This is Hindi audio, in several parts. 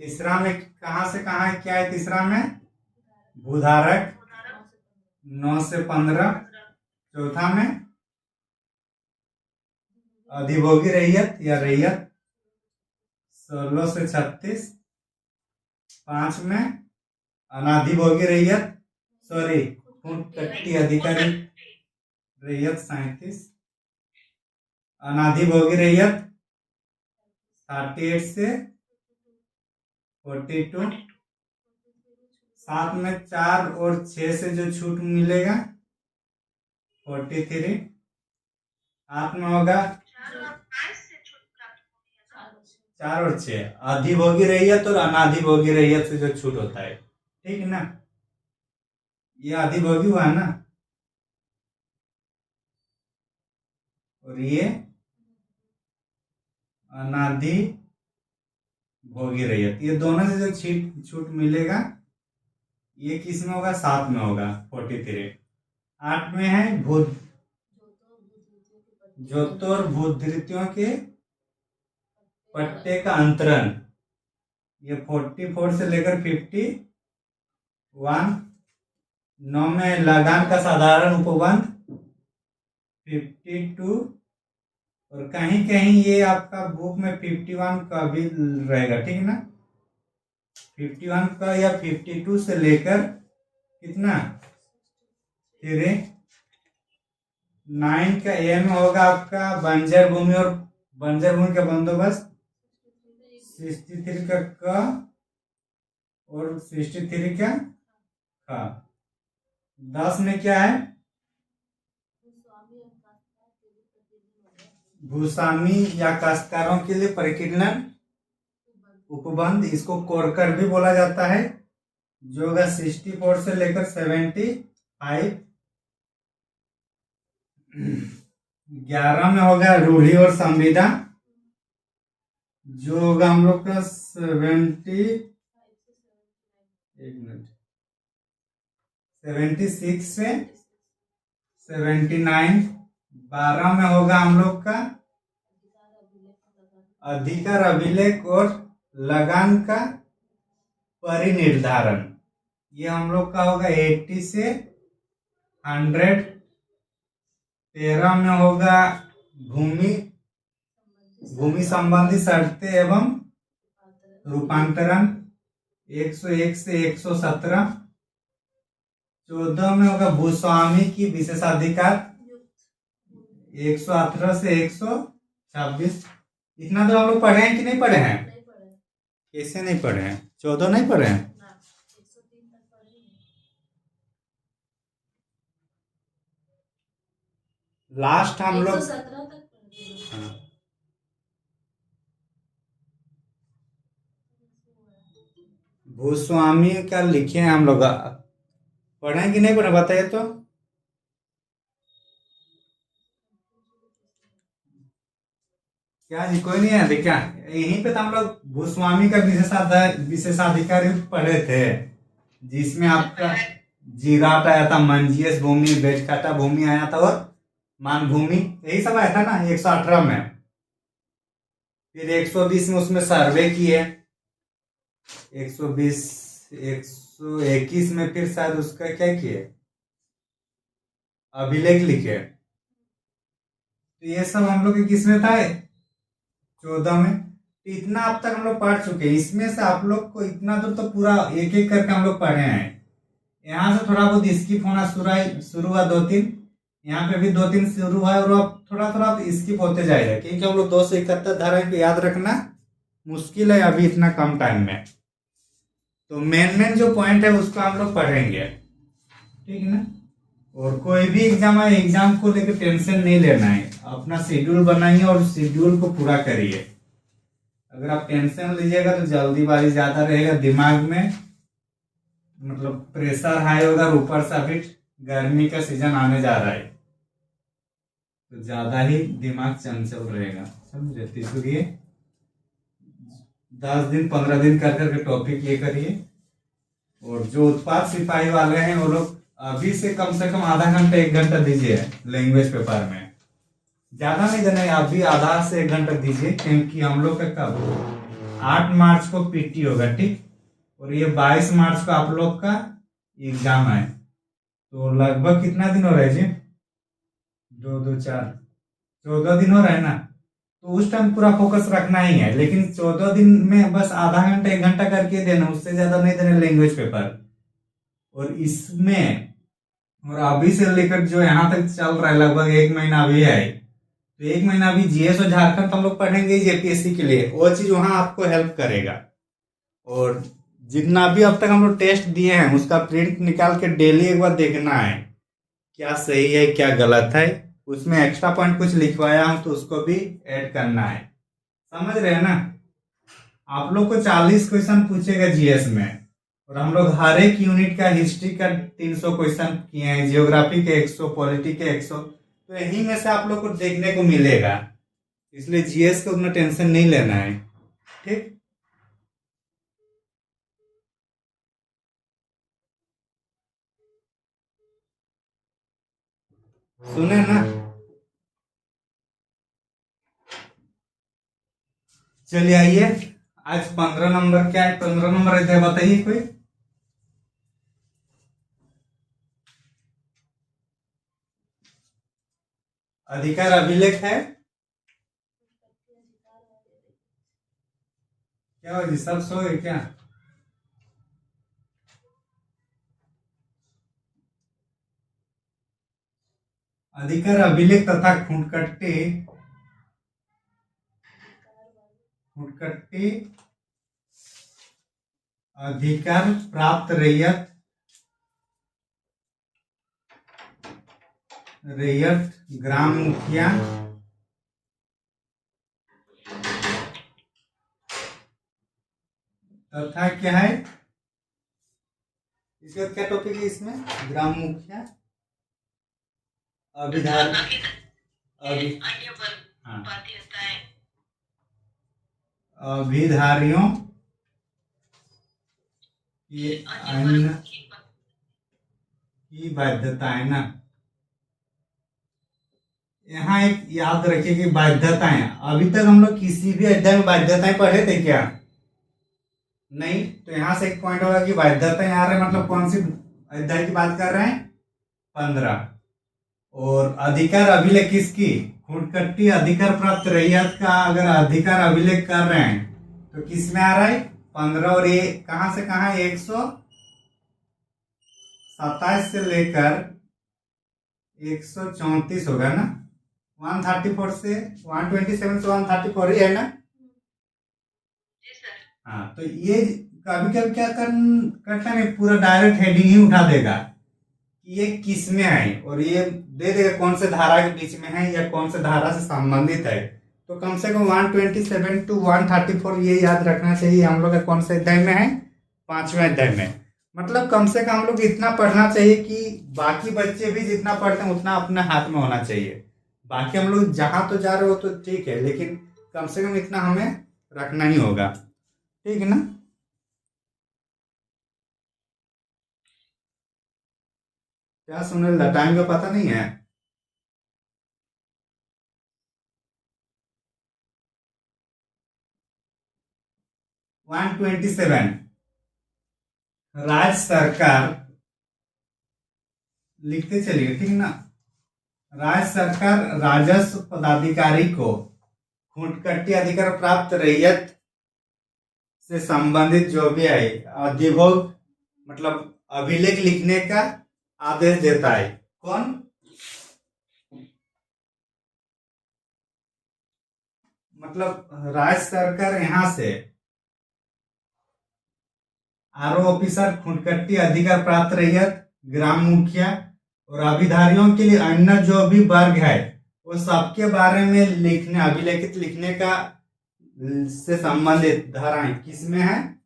तीसरा में कहाँ से कहाँ है, क्या है तीसरा में? भूधारक 9 से 15। चौथा में अधिभोगी रैयत या रैयत 16 से 36। 5 में अनाधिभोगी रैयत, सॉरी कट्टी अधिकारी रैयत 37। अनाधिभोगी रैयत 38 से 42। 7 में 4 और 6 से जो छूट मिलेगा 43। 8 में होगा 4 और 6 अधिभोगी रैयत और अनाधिभोगी रैयत से जो छूट होता है, ठीक है ना। ये अधिभोगी हुआ ना, और ये अनाधिभोगी रैयत। ये दोनों से जो छूट मिलेगा ये किस में होगा? 7 में होगा 43। 8 में है जोतो और भूधृतियों के पट्टे का अंतरण, ये 44 से लेकर 51। 9 में लगान का साधारण उपबंध 52, और कहीं कहीं ये आपका बुक में 51 का भी रहेगा, ठीक है ना। 51 का या 52 से लेकर कितना? 9 का ए में होगा आपका बंजर भूमि और बंजर भूमि का बंदोबस्त। 63 का क और 63 का ख। 10 में क्या है? भूस्वामी या काश्तकारों के लिए परिकीर्णन उपबंध, इसको कोरकर भी बोला जाता है, जो होगा 64 से लेकर 75। 11 में होगा रूढ़ी और संविदा, जो होगा हम लोग का 76 से 79। 12 में होगा हम लोग का अधिकार अभिलेख और लगान का परिनिर्धारण, ये हम लोग का होगा 80 से 100। 13 में होगा भूमि संबंधी शर्तें एवं रूपांतरण 101 से 117। 14 में होगा भूस्वामी की विशेषाधिकार 118 से 126। इतना तो हम लोग पढ़े हैं कि नहीं पढ़े हैं? कैसे नहीं पढ़े हैं? 14 नहीं पढ़े हैं? लास्ट हम लोग भूस्वामी का लिखे हैं हम लोग, पढ़े हैं कि नहीं पढ़े बताइए तो। क्या जी, कोई नहीं है देखा? यहीं पे तो हम लोग भूस्वामी का विशेषाधिकार पढ़े थे, जिसमें आपका जीराट आया था, मंजियस भूमि, बेचकाटा भूमि आया था और मान भूमि, यही सब आया था ना 118 में। फिर 120 में उसमें सर्वे किए, 120 121 में फिर शायद उसका क्या किए? अभिलेख लिखे। तो ये सब हम लोग के किस में था? 14 में। तो इतना अब तक हम लोग पढ़ चुके हैं। इसमें से आप लोग को इतना दूर तो पूरा एक एक करके हम लोग पढ़े हैं। यहाँ से थोड़ा बहुत स्किप होना शुरू हुआ 2-3, यहाँ पे भी 2-3 शुरू हुआ, और अब थोड़ा थोड़ा स्किप होते जाएगा, क्योंकि हम लोग 2 से 71 धाराएं को याद रखना मुश्किल है अभी इतना कम टाइम में। तो मेन जो पॉइंट है उसको हम लोग पढ़ेंगे, ठीक है ना। और कोई भी एग्जाम है, एग्जाम को लेकर टेंशन नहीं लेना है, अपना शेड्यूल बनाइए और शेड्यूल को पूरा करिए। अगर आप टेंशन लीजिएगा तो जल्दीबाजी ज्यादा रहेगा, दिमाग में मतलब प्रेशर हाई होगा, ऊपर से अभी गर्मी का सीजन आने जा रहा है तो ज्यादा ही दिमाग चंचल रहेगा, समझे। इसलिए 10 दिन 15 दिन कर करके टॉपिक ये करिए। और जो उत्पाद सिपाही वाले हैं वो लोग अभी से कम आधा घंटा 1 घंटा दीजिए लैंग्वेज पेपर में, ज्यादा नहीं देना है, अभी आधा से 1 घंटा दीजिए, क्योंकि हम लोग का कब 8 मार्च को पीटी होगा, ठीक। और ये 22 मार्च को आप लोग का एग्जाम है। तो लगभग कितना दिन हो रहा है जी? 2 2 4 14 दिन हो रहा है ना। तो उस टाइम पूरा फोकस रखना ही है, लेकिन 14 दिन में बस आधा घंटा 1 घंटा करके देना, उससे ज्यादा नहीं देना लैंग्वेज पेपर। और इसमें और अभी से लेकर जो यहाँ तक चल रहा है लगभग 1 महीना अभी है, तो 1 महीना अभी जीएस और झारखंड तो हम लोग पढ़ेंगे जेपीएससी के लिए, वो चीज वहां आपको हेल्प करेगा। और जितना भी अब तक हम लोग टेस्ट दिए हैं उसका प्रिंट निकाल के डेली एक बार देखना है क्या सही है क्या गलत है। उसमें एक्स्ट्रा पॉइंट कुछ लिखवाया हूं तो उसको भी ऐड करना है। समझ रहे हैं ना। आप लोग को 40 क्वेश्चन पूछेगा जीएस में, और हम लोग हर एक यूनिट का हिस्ट्री का 300 क्वेश्चन किए हैं, जियोग्राफी के 100, पॉलिटी के 100। तो यही में से आप लोग को देखने को मिलेगा, इसलिए जीएस का उतना टेंशन नहीं लेना है, ठीक। सुने ना। चलिए आइए, आज 15 नंबर क्या है, 15 नंबर रहता है, बताइए कोई। अधिकार अभिलेख है। क्या हो जी, सब सो गए क्या? अधिकार अभिलेख तथा खूंटकट्टी खूंटकट्टी अधिकार प्राप्त रैयत रैयत ग्राम मुखिया तथा क्या है, इसका क्या टॉपिक है इसमें? ग्राम मुखिया अभिधार अभि हाँ, अभिधारियों की अन्य की बाध्यता है ना। यहाँ एक याद रखिए कि बाध्यताएं, अभी तक हम लोग किसी भी अध्याय में बाध्यताएं पढ़े थे क्या? नहीं। तो यहाँ से एक पॉइंट होगा कि बाध्यताएं आ रहे हैं, मतलब कौन सी अध्याय की बात कर रहे हैं? 15। और अधिकार अभिलेख किसकी? खूंटकट्टी अधिकार प्राप्त रैयत का अगर अधिकार अभिलेख कर रहे हैं तो किस में आ रहा है? 15। और ये कहां से कहां? 127 से लेकर 134 होगा ना। 134 से 127 से 134 ही है ना। हाँ, तो ये कभी कभी क्या करता है, पूरा डायरेक्ट हेडिंग ही उठा देगा कि ये किस में है, और ये दे देगा कौन से धारा के बीच में है या कौन से धारा से संबंधित है। तो कम से कम 127 टू 134 ये याद रखना चाहिए हम लोग का कौन से अध्याय में है? 5वें अध्याय में। मतलब कम से कम हम लोग इतना पढ़ना चाहिए कि बाकी बच्चे भी जितना पढ़ते हैं उतना अपने हाथ में होना चाहिए। बाकी हम लोग जहां तो जा रहे हो तो ठीक है, लेकिन कम से कम इतना हमें रखना ही होगा, ठीक है ना। क्या सुनील, टाइम का पता नहीं है? वन 127 राज्य सरकार, लिखते चलिए ठीक ना। राज्य सरकार राजस्व पदाधिकारी को खूंटकट्टी अधिकार प्राप्त रैयत से संबंधित जो भी है अधिभोग मतलब अभिलेख लिखने का आदेश देता है। कौन? मतलब राज्य सरकार यहाँ से आरओ ऑफिसर, खूंटकट्टी अधिकार प्राप्त रैयत, ग्राम मुखिया और अभिधारियों के लिए अन्य जो भी वर्ग है वो सबके बारे में लिखने, अभिलेखित लिखने का से संबंधित धाराएं किस में है?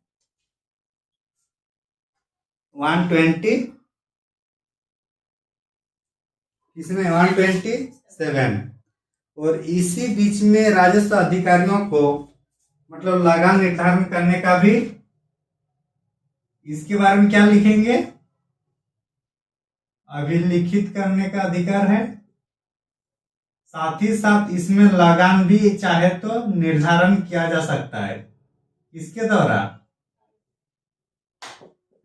120 किसमें? 127। और इसी बीच में राजस्व अधिकारियों को मतलब लगान निर्धारण करने का भी, इसके बारे में क्या लिखेंगे? अभिलिखित करने का अधिकार है। साथ ही साथ इसमें लगान भी चाहे तो निर्धारण किया जा सकता है। किसके द्वारा?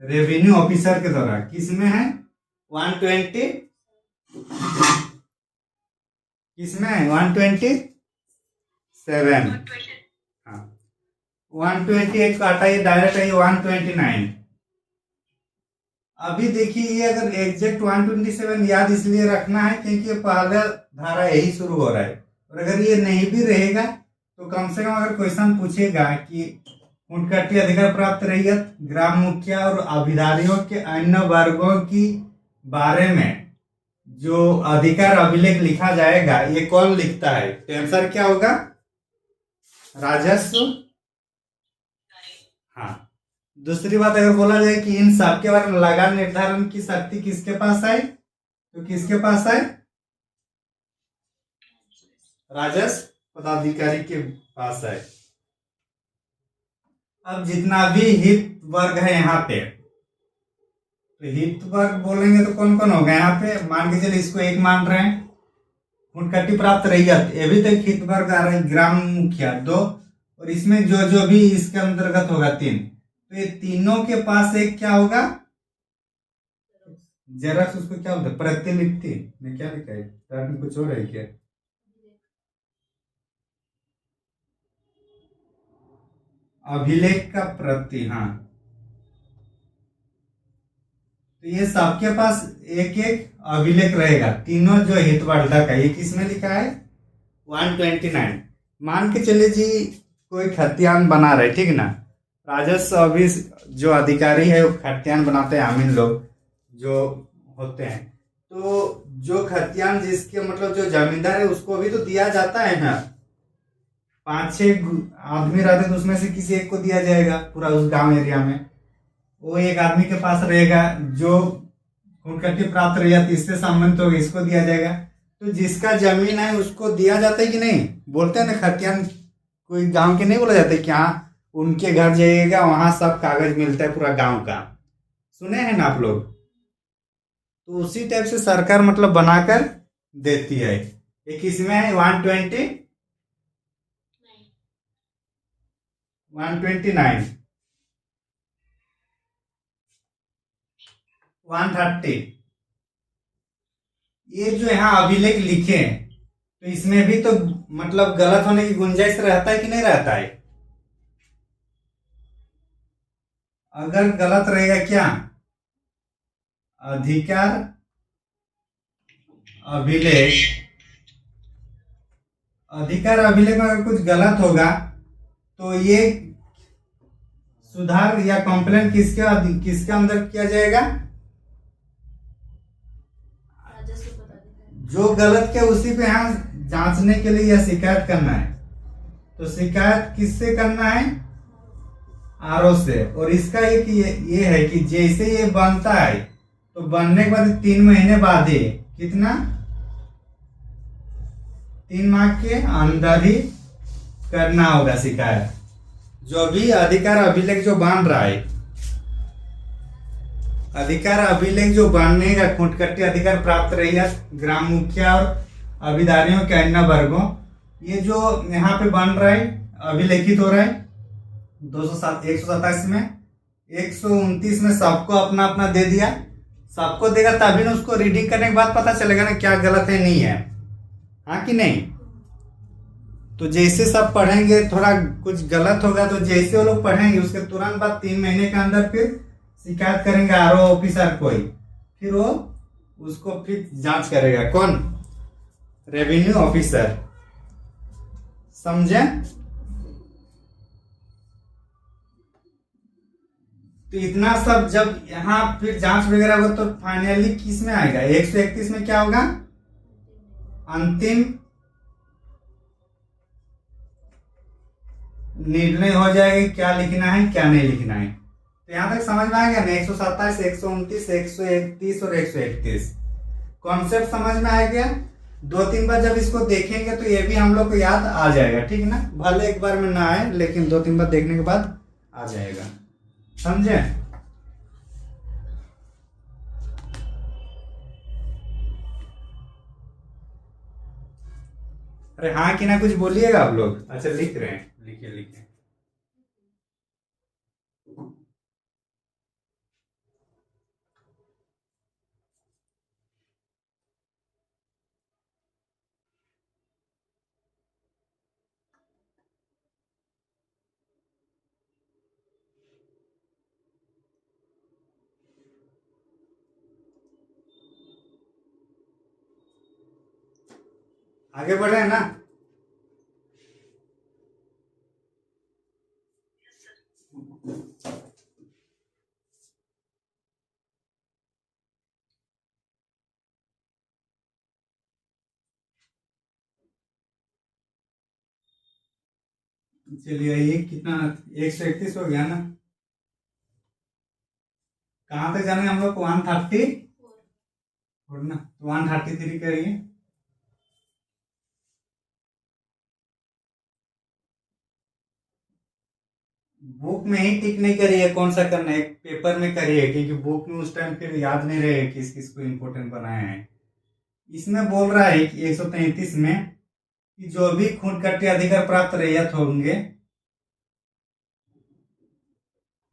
रेवेन्यू ऑफिसर के द्वारा। किसमें है? 120, किसमें है? 127। हाँ, 128 को हटाइए, डायरेक्ट है 129। अभी देखिए, ये अगर एग्जैक्ट 127 याद इसलिए रखना है क्योंकि ये पहला धारा यही शुरू हो रहा है, और अगर ये नहीं भी रहेगा तो कम से कम अगर क्वेश्चन पूछेगा कि हुनकट्टी अधिकार प्राप्त रैयत, ग्राम मुखिया और अभिधारियों के अन्य वर्गों की बारे में जो अधिकार अभिलेख लिखा जाएगा, ये कौन लिखता है? तो आंसर क्या होगा? राजस्व। हाँ। दूसरी बात, अगर बोला जाए कि इन सब के बारे में लगान निर्धारण की शक्ति किसके पास है, तो किसके पास है? राजस्व पदाधिकारी के पास है। अब जितना भी हित वर्ग है यहाँ पे, तो हित वर्ग बोलेंगे तो कौन कौन होगा यहाँ पे? मान के चलिए इसको एक मान रहे हैं, हुनकट्टी प्राप्त रैयत, ये भी तो एक हित वर्ग आ रहा है। ग्राम मुखिया 2, और इसमें जो जो भी इसके अंतर्गत होगा 3, तो ये तीनों के पास एक क्या होगा? जरा उसको क्या बोलते हैं? प्रतिलिपि में क्या लिखा है? टर्म कुछ और है क्या? अभिलेख का प्रति। हाँ, तो ये सबके पास एक एक अभिलेख रहेगा, तीनों जो हितवर्धक है। ये किसमें लिखा है? 129। मान के चलिए जी, कोई खतियान बना रहे, ठीक ना? राजस्व ऑफिस जो अधिकारी है वो खतियान बनाते हैं, आमीन लोग जो होते हैं। तो जो खतियान जिसके मतलब जो जमींदार है उसको भी तो दिया जाता है ना। 5-6 आदमी रहते तो उसमें से किसी एक को दिया जाएगा पूरा उस गांव एरिया में। वो एक आदमी के पास रहेगा जो हुनकट्टी प्राप्त रैयत इससे संबंधित होगा, इसको दिया जाएगा। तो जिसका जमीन है उसको दिया जाता है कि नहीं? बोलते हैं ना खतियान, कोई गांव के नहीं बोला जाता है कि हाँ उनके घर जाइएगा, वहां सब कागज मिलता है पूरा गांव का। सुने हैं ना आप लोग? तो उसी टाइप से सरकार मतलब बनाकर देती है। एक इसमें है 129, 130। ये जो यहाँ अभिलेख लिखे हैं, तो इसमें भी तो मतलब गलत होने की गुंजाइश रहता है कि नहीं रहता है? अगर गलत रहेगा क्या? अधिकार अभिलेख, अधिकार अभिलेख में अगर कुछ गलत होगा तो ये सुधार या कंप्लेंट किसके अंदर किया जाएगा? जो गलत किया उसी पे यहाँ जांचने के लिए या शिकायत करना है। तो शिकायत किससे करना है? आरओ से। और इसका एक ये है कि जैसे ये बनता है तो बनने के बाद 3 महीने बाद ही, कितना? 3 माह के अंदर ही करना होगा शिकायत। जो भी अधिकार अभिलेख जो बन रहा है, अधिकार अभिलेख जो बनने का, हुनकट्टी अधिकार प्राप्त रैयत, ग्राम मुखिया और अभिधारियों के अन्य वर्गों, ये जो यहाँ पे बन रहा है, अभिलेखित हो रहा है 127 में, 129 में सबको अपना अपना दे दिया। सबको देगा तभी ना उसको रीडिंग करने के बाद पता चलेगा ना क्या गलत है नहीं है। हाँ कि नहीं? तो जैसे सब पढ़ेंगे, थोड़ा कुछ गलत होगा तो जैसे वो लोग पढ़ेंगे उसके तुरंत बाद 3 महीने के अंदर फिर शिकायत करेंगे आरओ ऑफिसर कोई, फिर वो उसको फिर जांच करेगा। कौन? Revenue officer. समझे? तो इतना सब जब यहाँ फिर जांच वगैरह होगा तो फाइनली किस में आएगा? 131 में क्या होगा? अंतिम निर्णय हो जाएगा, क्या लिखना है क्या नहीं लिखना है। तो यहां तक समझ में आ गया ना? 127, 129, 131 और 131 कॉन्सेप्ट समझ में आ गया। 2-3 बार जब इसको देखेंगे तो ये भी हम लोग को याद आ जाएगा, ठीक ना? भले एक बार में ना आए लेकिन 2-3 बार देखने के बाद आ जाएगा। समझे? अरे हाँ कि ना कुछ बोलिएगा आप लोग? अच्छा लिख रहे हैं, लिखिए लिखिए। आगे बढ़े हैं ना। चलिए ये कितना 131 हो गया ना। कहाँ तक जाने हम लोग 130 ना, 133 करिए। बुक में ही टिक नहीं करिए, कौन सा करना है पेपर में करिए, क्योंकि बुक में उस टाइम फिर याद नहीं रहे किस किस को इम्पोर्टेंट बनाए हैं। इसमें बोल रहा है कि 133 में कि जो भी खूंटकट्टी अधिकार प्राप्त रैयत होंगे,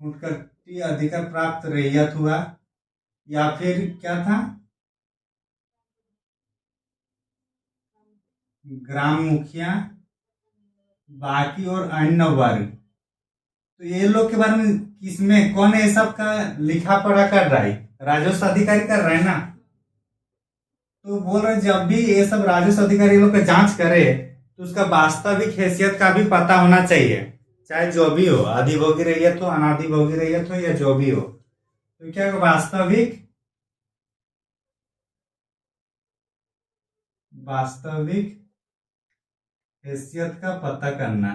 खूंटकट्टी अधिकार प्राप्त रैयत हुआ या फिर क्या था, ग्राम मुखिया, बाकी और अन्य वर्ग। तो ये लोग के बारे में किसमें कौन है सब का लिखा पढ़ा कर रहा है, राजस्व अधिकारी कर रहे हैं ना। तो बोल रहे जब भी ये सब राजस्व अधिकारी लोग का जांच करे तो उसका वास्तविक हैसियत का भी पता होना चाहिए, चाहे जो भी हो, अधिभोगी रैयत हो, अनाधिभोगी रैयत हो या जो भी हो। तो क्या वास्तविक वास्तविक हैसियत का पता करना।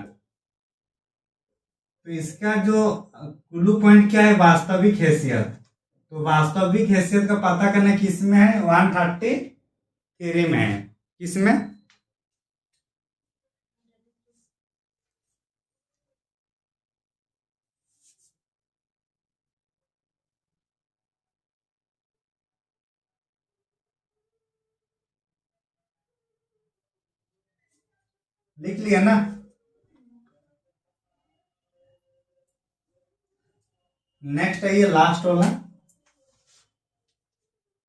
तो इसका जो कुल्लू पॉइंट क्या है, वास्तविक हैसियत। तो वास्तविक हैसियत का पता करना किस में है, 133 में है। किसमें, लिख लिया ना। नेक्स्ट है ये लास्ट वाला,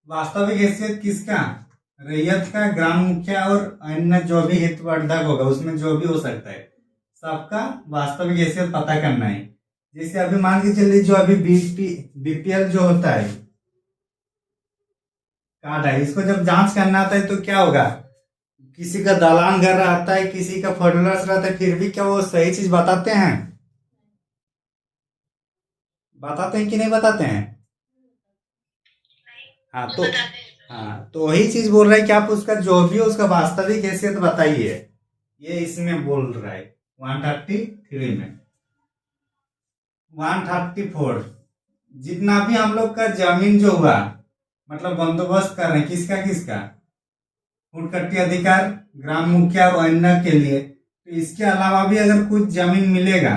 वास्तविक हैसियत किसका, रैयत का, ग्राम मुखिया और अन्य जो भी हितवर्धक होगा उसमें जो भी हो सकता है, सबका वास्तविक हैसियत पता करना है। जैसे अभी मान के चलिए जो अभी बीपीएल जो होता है कार्ड है, इसको जब जांच करना आता है तो क्या होगा, किसी का दलान घर रहता है, किसी का फर्टिलाइजर रहता है, फिर भी क्या वो सही चीज बताते हैं, बताते हैं कि नहीं बताते हैं। हाँ तो हाँ तो वही चीज बोल रहा है कि आप उसका जो भी हो उसका वास्तविक हैसियत बताइए, ये इसमें बोल रहा है 133 में। 134 जितना भी हम लोग का जमीन जो हुआ, मतलब बंदोबस्त कर रहे हैं किसका किसका, हुड़कट्टी अधिकार, ग्राम मुखिया और अन्य के लिए। तो इसके अलावा भी अगर कुछ जमीन मिलेगा,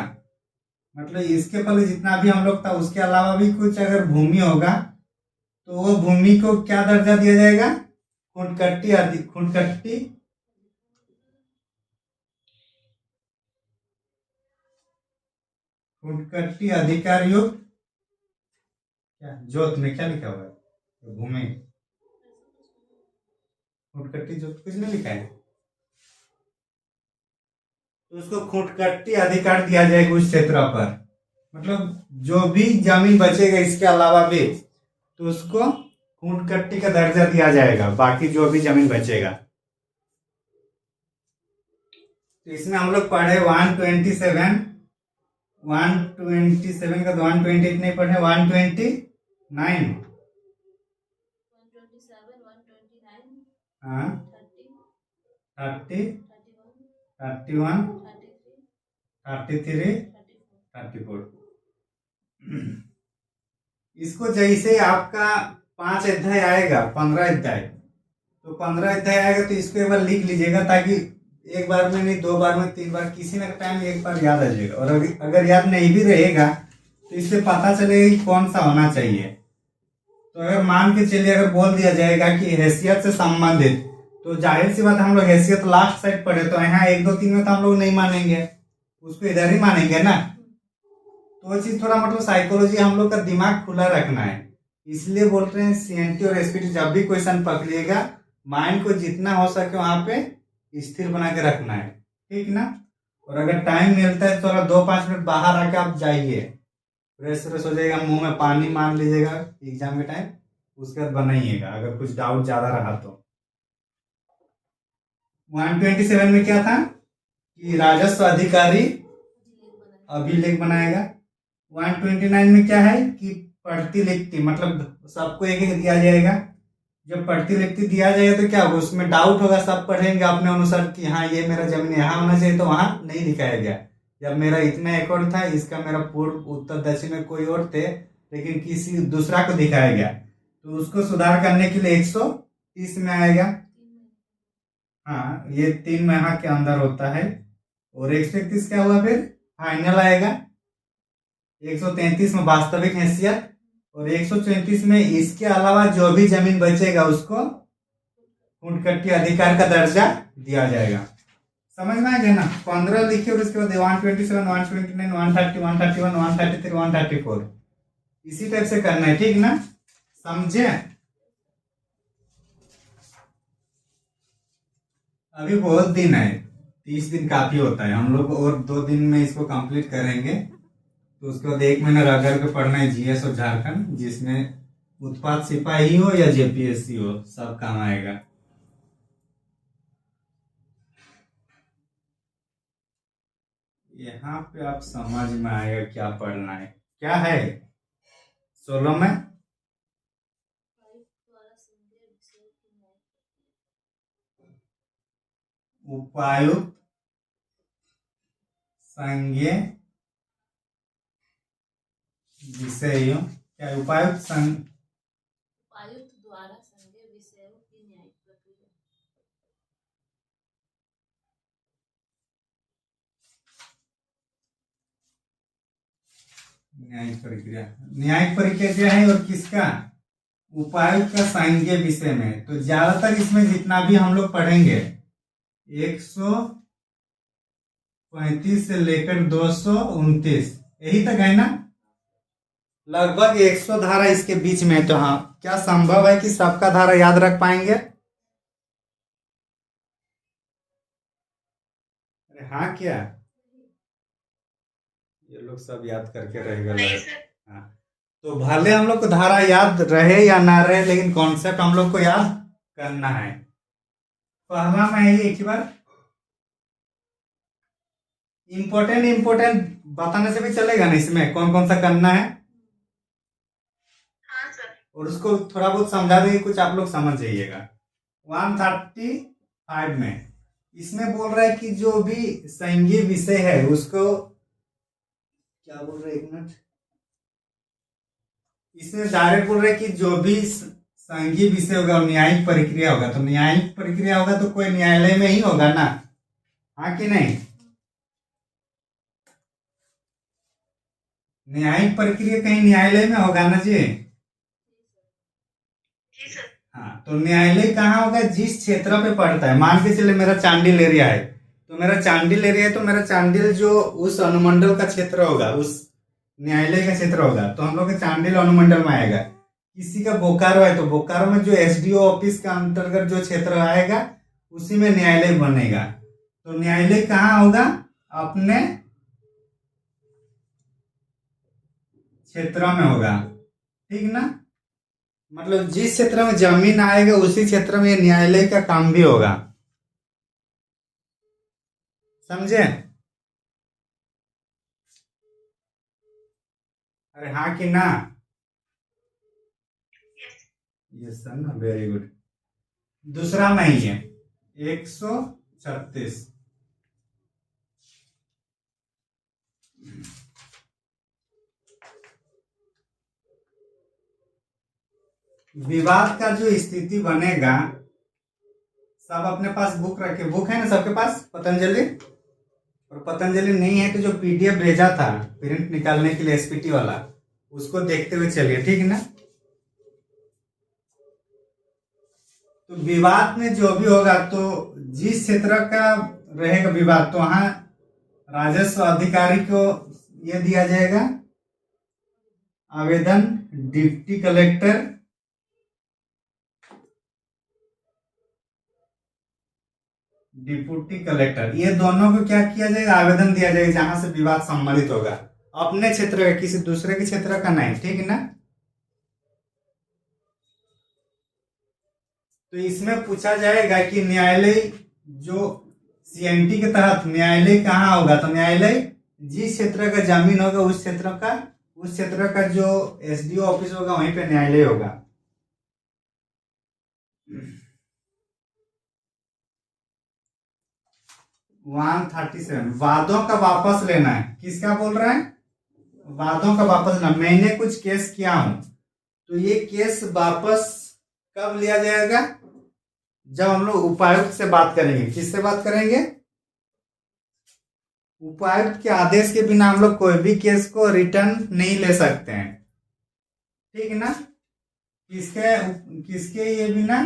मतलब इसके पहले जितना भी हम लोग था उसके अलावा भी कुछ अगर भूमि होगा तो वो भूमि को क्या दर्जा दिया जाएगा, खुंटकट्टी खुंटकट्टी खुंटकट्टी अधिकार युक्त, क्या जोत में क्या लिखा हुआ है, तो भूमि खुंटकट्टी जोत कुछ नहीं लिखा है, तो उसको खुंटकट्टी अधिकार दिया जाएगा उस क्षेत्र पर। मतलब जो भी जमीन बचेगा इसके अलावा भी तो उसको खुंटकट्टी का दर्जा दिया जाएगा, बाकी जो भी जमीन बचेगा। तो इसमें हम लोग पढ़े 127, 127 का तो 128 नहीं पढ़े, 129, हाँ 30, 31, 33, 34। इसको जैसे आपका 5 अध्याय आएगा, 15 अध्याय, तो 15 अध्याय आएगा तो इसको एक बार लिख लीजिएगा, ताकि एक बार में नहीं, 2 बार में, 3 बार, किसी ना टाइम एक बार याद आ जाएगा। और अगर याद नहीं भी रहेगा तो इससे पता चलेगा कि कौन सा होना चाहिए। तो अगर मान के चलिए अगर बोल दिया जाएगा कि हैसियत से संबंधित, तो जाहिर सी बात हम लोग हैसियत लास्ट साइड पढ़े, तो यहाँ 1 2 3 में तो हम लोग नहीं मानेंगे, उसको इधर ही मानेंगे ना। तो वो चीज थोड़ा मतलब साइकोलॉजी हम लोग का दिमाग खुला रखना है, इसलिए बोल रहे हैं सीएनटी और एसपीटी जब भी क्वेश्चन पकड़िएगा माइंड को जितना हो सके वहां पे स्थिर बना के रखना है, ठीक ना। और अगर टाइम मिलता है तो थोड़ा 2 5 मिनट बाहर आके आप जाइए, फ्रेश फ्रेश हो जाएगा, मुंह में पानी मार लीजिएगा एग्जाम के टाइम, उसके बाद बनाइएगा अगर कुछ डाउट ज्यादा रहा तो। 127 में क्या था कि राजस्व अधिकारी अभिलेख बनाएगा। 129 में क्या है कि पढ़ती लिखती, मतलब सबको एक एक दिया जाएगा। जब पढ़ती लिखती दिया जाएगा तो क्या होगा, उसमें डाउट होगा, सब पढ़ेंगे अपने अनुसार कि हाँ ये मेरा जमीन यहाँ होना चाहिए, तो वहां नहीं दिखाया गया। जब मेरा इतना एकड़ था, इसका मेरा पूर्व उत्तर दक्षिण में कोई और थे, लेकिन किसी दूसरा को दिखाया गया, तो उसको सुधार करने के लिए 130 में आएगा। हाँ, ये 3 माह के अंदर होता है। और 131 क्या हुआ, फिर फाइनल आएगा। 133 में वास्तविक हैसियत, और 134 में इसके अलावा जो भी जमीन बचेगा उसको कुंटकट्टी अधिकार का दर्जा दिया जाएगा। समझ में आ गया ना। 15 लिखिए और उसके बाद 127, 129, 130, 131, 133, 134 इसी टाइप से करना है, ठीक ना, समझे। अभी बहुत दिन है, 30 दिन काफी होता है, हम लोग और 2 दिन में इसको कंप्लीट करेंगे। तो उसके बाद 1 महीना रह करके पढ़ना है जीएस और झारखंड, जिसमें उत्पाद सिपाही हो या जेपीएससी हो, सब काम आएगा। यहाँ पे आप समझ में आएगा क्या पढ़ना है। क्या है 16 में, उपायुक्त संज्ञेय विषयों, क्या उपायुक्त द्वारा संज्ञेय विषयों की न्यायिक प्रक्रिया। न्यायिक प्रक्रिया है, और किसका, उपायुक्त का संज्ञेय विषय में। तो ज्यादातर इसमें जितना भी हम लोग पढ़ेंगे 135 से लेकर 229 यही तक है ना, लगभग 100 धारा इसके बीच में। तो हाँ, क्या संभव है कि सबका धारा याद रख पाएंगे। अरे हाँ, क्या ये लोग सब याद करके रहेगा। हाँ, तो भले हम लोग को धारा याद रहे या ना रहे, लेकिन कॉन्सेप्ट हम लोग को याद करना है। पहला मैं ही एक ही बार इम्पोर्टेंट बताने से भी चलेगा ना, इसमें कौन कौन सा करना है। हाँ सर। और उसको थोड़ा बहुत समझा देंगे, कुछ आप लोग समझ जाइएगा। 135 में इसमें बोल रहा है कि जो भी संज्ञेय विषय है उसको क्या बोल रहे, 1 मिनट, इसमें डायरेक्ट बोल रहे कि जो भी संज्ञेय विषय होगा न्यायिक प्रक्रिया होगा। तो न्यायिक प्रक्रिया होगा तो कोई न्यायालय में ही होगा ना, हाँ कि नहीं। न्यायिक प्रक्रिया कहीं न्यायालय में होगा ना जी। हाँ, तो न्यायालय कहाँ होगा, जिस क्षेत्र पे पड़ता है। मान के चले मेरा चांडिल एरिया है, तो मेरा चांडिल एरिया है, तो मेरा चांडिल जो उस अनुमंडल का क्षेत्र होगा, उस न्यायालय का क्षेत्र होगा, तो हम लोग का चांडिल अनुमंडल में आएगा। किसी का बोकारो है तो बोकारो में जो एसडीओ ऑफिस का अंतर्गत जो क्षेत्र आएगा उसी में न्यायालय बनेगा। तो न्यायालय कहाँ होगा, अपने क्षेत्र में होगा, ठीक ना। मतलब जिस क्षेत्र में जमीन आएगा उसी क्षेत्र में न्यायालय का काम भी होगा, समझे। अरे हाँ कि ना, यस सर ना, वेरी गुड। दूसरा में ही है 136, विवाद का जो स्थिति बनेगा, सब अपने पास बुक रखे, बुक है ना सबके पास पतंजलि। और पतंजलि नहीं है तो जो पीडीएफ भेजा था प्रिंट निकालने के लिए एसपीटी वाला, उसको देखते हुए चलिए, ठीक ना। तो विवाद में जो भी होगा, तो जिस क्षेत्र का रहेगा विवाद, तो वहां राजस्व अधिकारी को यह दिया जाएगा आवेदन, डिप्टी कलेक्टर, डिप्टी कलेक्टर, ये दोनों को क्या किया जाएगा, आवेदन दिया जाएगा जहां से विवाद सम्मिलित होगा, अपने क्षेत्र का, किसी दूसरे के क्षेत्र का नहीं, ठीक ना। तो इसमें पूछा जाएगा कि न्यायालय जो सीएनटी के तहत न्यायालय कहाँ होगा, तो न्यायालय जिस क्षेत्र का जमीन होगा उस क्षेत्र का जो एसडीओ ऑफिस होगा वहीं पे न्यायालय होगा। 137 वादों का वापस लेना है। किसका बोल रहा है? वादों का वापस लेना। मैंने कुछ केस किया हूं तो ये केस वापस कब लिया जाएगा? जब हम लोग उपायुक्त से बात करेंगे। किससे बात करेंगे? उपायुक्त के आदेश के बिना हम लोग कोई भी केस को रिटर्न नहीं ले सकते हैं, ठीक है ना। किसके किसके ये बिना?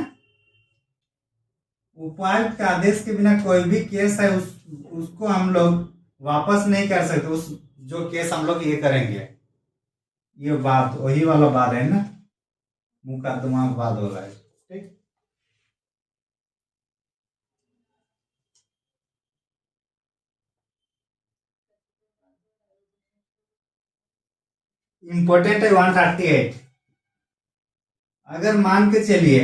उपायुक्त के आदेश के बिना कोई भी केस है उसको हम लोग वापस नहीं कर सकते। उस जो केस हम लोग ये करेंगे, ये बात वही वाला बात है ना, मुकदमा वाद हो रहा है, ठीक। इंपॉर्टेंट है 138। अगर मान के चलिए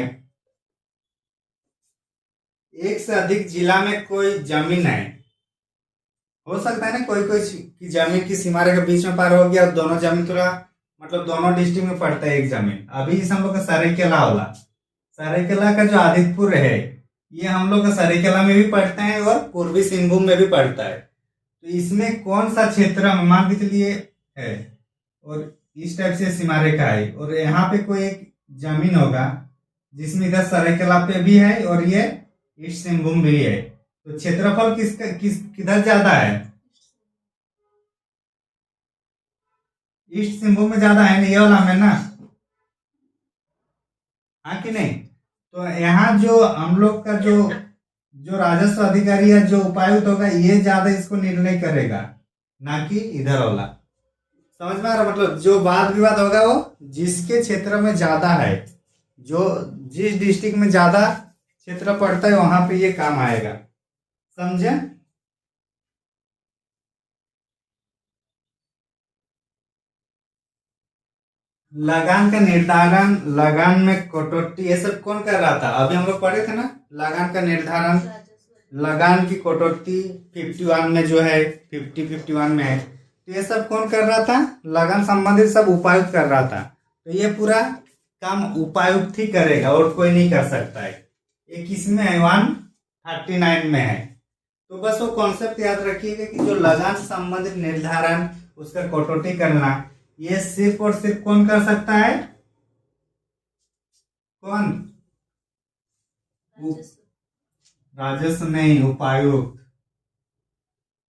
एक से अधिक जिला में कोई जमीन है, हो सकता है ना कोई कोई की जमीन की सीमा रेखा बीच में पार हो गया, दोनों जमीन थोड़ा मतलब दोनों डिस्ट्रिक्ट में पड़ता है एक जमीन। अभी इस हम लोग का सरायकेला होला, सरायकेला का जो आदितपुर है ये हम लोग का सरायकेला में भी पड़ता है और पूर्वी सिंहभूम में भी पड़ता है। तो इसमें कौन सा क्षेत्र मान के चलिए है और इस टाइप से सीमा रेखा है और यहाँ पे कोई एक जमीन होगा जिसमें इधर सरायकेला पे भी है और ये ईस्ट सिंहभूम भी है, तो क्षेत्रफल किधर ज्यादा है? ईस्ट सिंहभूम में ज्यादा है ना, ये वाला में ना, हाँ कि नहीं। तो यहाँ जो हम लोग का जो जो राजस्व अधिकारी या जो उपायुक्त होगा ये ज्यादा इसको निर्णय करेगा, ना कि इधर वाला। समझ में आ रहा? मतलब जो वाद विवाद होगा वो जिसके क्षेत्र में ज्यादा है, जो जिस डिस्ट्रिक्ट में ज्यादा क्षेत्र पड़ता है वहां पे ये काम आएगा। समझे? लगान का निर्धारण, लगान में कटौती, ये सब कौन कर रहा था? अभी हम लोग पढ़े थे ना, लगान का निर्धारण, लगान की कटौती 51 में जो है 51 में है, तो ये सब कौन कर रहा था? लगान संबंधित सब उपायुक्त कर रहा था। तो ये पूरा काम उपायुक्त ही करेगा और कोई नहीं कर सकता है। ये किसमें है? 139 में है। तो बस वो कॉन्सेप्ट याद रखिएगा कि जो लगान से संबंधित निर्धारण, उसका कटौती करना, ये सिर्फ और सिर्फ कौन कर सकता है? कौन? राजस्व नहीं, उपायुक्त,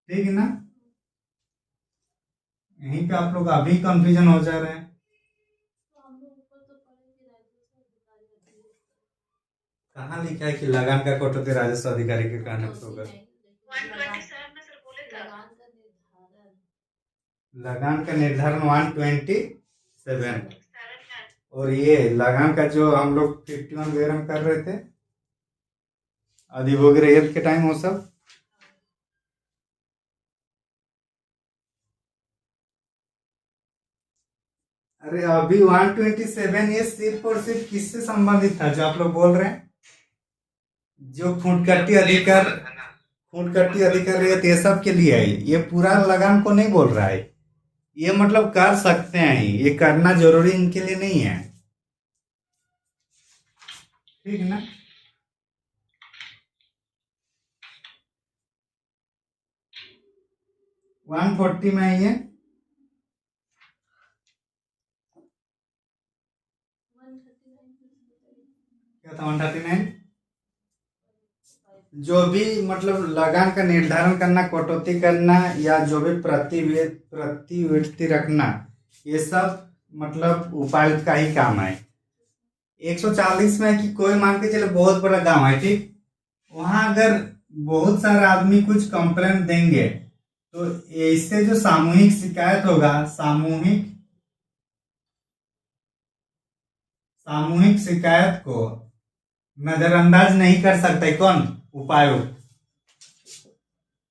ठीक है ना। यहीं पे आप लोग अभी कंफ्यूजन हो जा रहे हैं। कहाँ लिखा है कि लगान का कटौती राजस्व अधिकारी के कहने पर होगा? 127 में सर बोले था लगान का निर्धारण 127 और ये लगान का जो हम लोग 51 वगैरह कर रहे थे अधिभोग रैयत के टाइम, वो सब अरे अभी 127 ये सिर्फ और सिर्फ किससे संबंधित था जो आप लोग बोल रहे हैं? जो खूंटकटी अधिकार, खूंटकटी अधिकार रैयत ये सब के लिए है। ये पूरा लगान को नहीं बोल रहा है। ये मतलब कर सकते हैं, ये करना जरूरी इनके लिए नहीं है, ठीक है ना। वन 140 में है ये, क्या था 139? जो भी मतलब लगान का निर्धारण करना, कटौती करना या जो भी प्रतिवृत्ति रखना, ये सब मतलब उपायुक्त का ही काम है। 140 में कि कोई मान के चले बहुत बड़ा गांव है, ठीक, वहां अगर बहुत सारे आदमी कुछ कंप्लेंट देंगे तो इससे जो सामूहिक शिकायत होगा, सामूहिक शिकायत को नजरअंदाज नहीं कर सकते कौन? उपायुक्त।